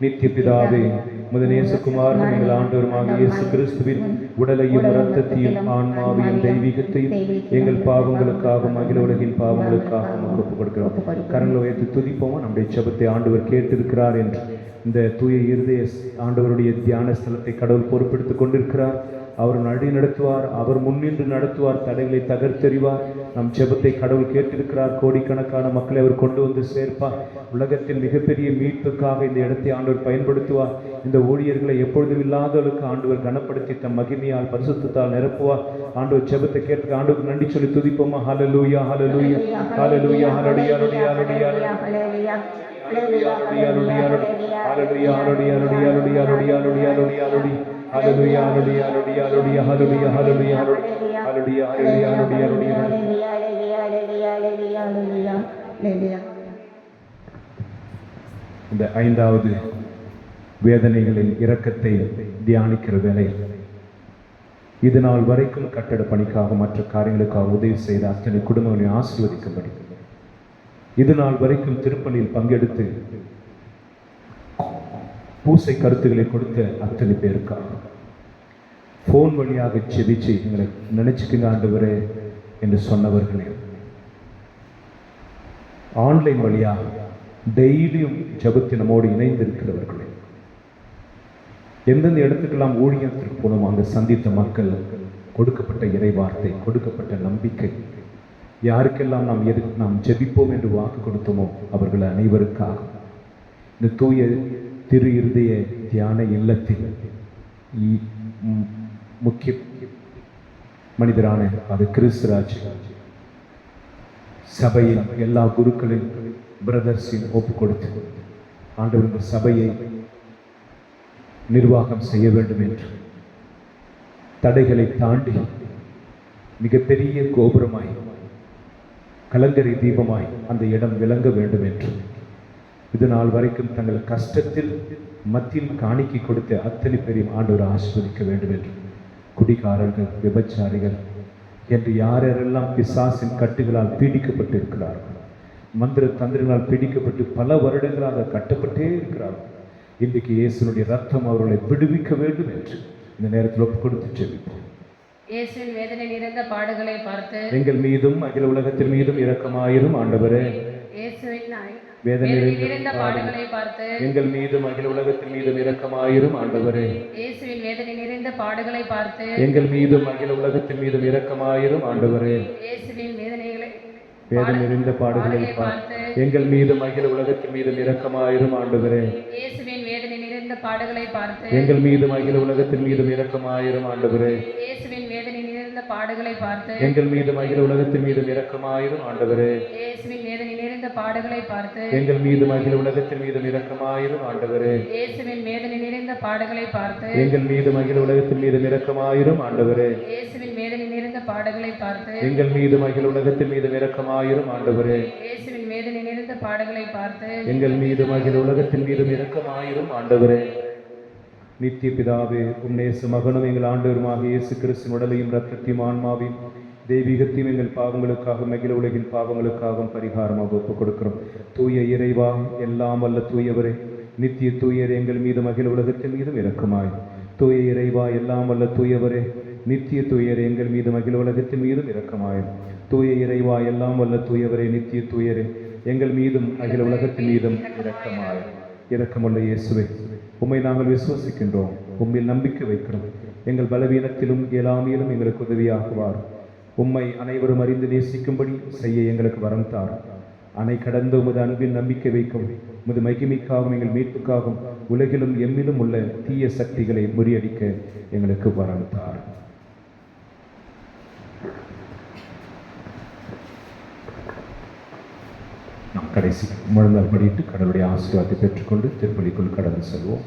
நித்திய பிதாவே, உமது நேசகுமாரனும் எங்கள் ஆண்டவருமாகிய இயேசு கிறிஸ்துவின் உடலையும் இரத்தத்தையும் ஆன்மாவையும் தெய்வீகத்தையும் எங்கள் பாவங்களுக்காகவும் அகில உலகின் பாவங்களுக்காகவும் ஒப்புக் கொடுக்கிறோம். கரங்களை உயர்த்தி துதிப்போமா. நம்முடைய ஜெபத்தை ஆண்டவர் கேட்டிருக்கிறார் என்று இந்த தூய இருதய ஆண்டவருடைய தியான ஸ்தலத்தை கடவுள் பொறுப்பெடுத்துக் கொண்டிருக்கிறார். அவர் வழி நடத்துவார், அவர் முன்னின்று நடத்துவார், தடைகளை தகர்த்தெறிவார். நம் ஜெபத்தை கடவுள் கேட்டிருக்கிறார். கோடிக்கணக்கான மக்களை அவர் கொண்டு வந்து சேர்ப்பார். உலகத்தின் மிகப்பெரிய மீட்புக்காக இந்த இடத்தை ஆண்டவர் பயன்படுத்துவார். இந்த ஊழியர்களை எப்பொழுதும் இல்லாதவர்களுக்கு ஆண்டவர் கனப்படுத்தி தம் மகிமையால் பரிசுத்தத்தால் நிரப்புவார். ஆண்டவர் ஜெபத்தை கேட்டு ஆண்டவருக்கு நன்றி சொல்லி துதிப்போமா. ஹல்லேலூயா, ஹல்லேலூயா, ஹல்லேலூயா, ஹல்லேலூயா, ஹல்லேலூயா, ஹல்லேலூயா, ஹல்லேலூயா, Hallelujah, hallelujah, hallelujah, hallelujah, hallelujah, hallelujah, hallelujah, hallelujah, hallelujah, hallelujah, hallelujah. இந்த ஐந்தாவது வேதனைகளின் இரக்கத்தை தியானிக்கிற வேலை இது நாள் வரைக்கும் கட்டட பணிக்காக மற்ற காரியங்களுக்காக உதவி செய்த அத்தனை குடும்பங்களை ஆசீர்வதிக்கும்படி இது நாள் வரைக்கும் திருப்பலியில் பங்கெடுத்து பூசை கருத்துக்களை கொடுத்த அத்தனை பேருக்காக போன் வழியாக செபிச்சு எங்களை நினைச்சுக்குங்க ஆண்டவரே என்று சொன்னவர்களே, ஆன்லைன் வழியாக டெய்லியும் ஜெபத்தில் நம்மோடு இணைந்திருக்கிறவர்களே, எந்தெந்த இடத்துக்கெல்லாம் ஊழியத்திற்கு போனோம் அங்கு சந்தித்த மக்கள், கொடுக்கப்பட்ட இறைவார்த்தை, கொடுக்கப்பட்ட நம்பிக்கை, யாருக்கெல்லாம் நாம் ஜெபிப்போம் என்று வாக்கு கொடுத்தோமோ அவர்கள் அனைவருக்காக இந்த தூய திரு இருதய தியான இல்லத்தில் முக்கிய மனிதரான அது கிறிஸ்துராஜ் சபையின் எல்லா குருக்களின் பிரதர்ஸையும் ஒப்பு கொடுத்து ஆண்டவர் இந்த சபையை நிர்வாகம் செய்ய வேண்டும் என்று தடைகளை தாண்டி மிகப்பெரிய கோபுரமாய் கலங்கரை தீபமாய் அந்த இடம் விளங்க வேண்டும் என்று இது நாள் வரைக்கும் தங்கள் கஷ்டத்தில் மத்தியில் காணிக்கை கொடுத்த அத்தனை பேரையும் ஆண்டவர் ஆசீர்வதிக்க வேண்டும் என்று குடிகாரர்கள், விபச்சாரிகள் என்று யாரெல்லாம் பிசாசின் கட்டுகளால் பீடிக்கப்பட்டு இருக்கிறார்கள், மந்திர தந்திரங்களால் பீடிக்கப்பட்டு பல வருடங்களாக கட்டப்பட்டே இருக்கிறார்கள், இன்றைக்கு இயேசுனுடைய ரத்தம் அவர்களை விடுவிக்க வேண்டும் என்று இந்த நேரத்தில் ஒப்பு கொடுத்து ஜெபிப்போம். இயேசுவின் வேதனை நிறைந்த பாடுகளை பார்த்து எங்கள் மீதும் அகில உலகத்தின் மீதும் இரக்கமாயிரும் ஆண்டவரே. இயேசுவின் வேதனை நிறைந்த பாடுகளை பார்த்து எங்கள் மீதும் அகில உலகத்தின் மீதும் இரக்கமாயிரும் ஆண்டவரே. இயேசுவின் வேதனை நிறைந்த பாடுகளை பார்த்து எங்கள் மீதும் அகில உலகத்தின் மீதும் இரக்கமாயிரும் ஆண்டவரே. இயேசுவின் வேதனை நிறைந்த பாடுகளை பார்த்து எங்கள் மீதும் அகில உலகத்தின் மீதும் இரக்கமாயிரும் ஆண்டவரே. இயேசுவின் வேதனை நிறைந்த பாடுகளை பார்த்து எங்கள் மீதும் அகில உலகத்தின் மீதும் இரக்கமாயிரும் ஆண்டவரே. இயேசுவின் வேதனை நிறைந்த பாடுகளை பார்த்து எங்கள் மீதும் அகில உலகத்தின் மீதும் இரக்கமாயிரும் ஆண்டவரே. இயேசுவின் வேதனை நிறைந்த பாடுகளை பார்த்து எங்கள் மீதும் அகில உலகத்தின் மீதும் இரக்கமாயிரும் ஆண்டவரே. இயேசுவின் வேதனை நிறைந்த பாடுகளை பார்த்து எங்கள் மீதும் அகில உலகத்தின் மீதும் இரக்கமாயிரும் ஆண்டவரே. இயேசுவின் வேதனை நிறைந்த பாடுகளை பார்த்து எங்கள் மீதும் அகில உலகத்தின் மீதும் இரக்கமாயிரும் ஆண்டவரே. இயேசுவின் வேதனை நிறைந்த பாடுகளை பார்த்து எங்கள் மீதும் அகில உலகத்தின் மீதும் இரக்கமாயிரும் ஆண்டவரே. நித்திய பிதாவே, உன்னேசு மகனும் எங்கள் ஆண்டவருமாகிய இயேசு கிறிஸ்துவின் உடலையும் இரத்தத்தையும் ஆன்மாவையும் தெய்வீகத்தையும் எங்கள் பாவங்களுக்காகவும் அகில உலகின் பாவங்களுக்காகவும் பரிகாரமாக ஒப்புக் கொடுக்கிறோம். தூய இறைவா, எல்லாம் வல்ல தூயவரே, நித்திய தூயர், எங்கள் மீதும் அகில உலகத்தின் மீதும் இரக்கமாய். தூய இறைவா, எல்லாம் வல்ல தூயவரே, நித்திய தூயர், எங்கள் மீதும் அகில உலகத்தின் மீதும் இரக்கமாய். தூய இறைவா, எல்லாம் வல்ல தூயவரே, நித்திய தூயரே, எங்கள் மீதும் அகில உலகத்தின் மீதும் இரக்கமாய். இரக்கமுள்ள இயேசுவே, உம்மை நாங்கள் விசுவசிக்கின்றோம், உம்மில் நம்பிக்கை வைக்கிறோம். எங்கள் பலவீனத்திலும் இயலாமையிலும் எங்களுக்கு உதவியாகுவார். உம்மை அனைவரும் அறிந்து நேசிக்கும்படி செய்ய எங்களுக்கு வரம் தார். அணை கடந்த உமது அன்பில் நம்பிக்கை வைக்கும் உமது மகிமைக்காகவும் எங்கள் மீட்புக்காகவும் உலகிலும் எம்மிலும் உள்ள தீய சக்திகளை முறியடிக்க எங்களுக்கு வரம் தார். நாம் கடைசி முழந்தால் படிட்டு கடவுளுடைய ஆசீர்வாதத்தை பெற்றுக்கொண்டு திருப்பலிக்குள் கடந்து செல்வோம்.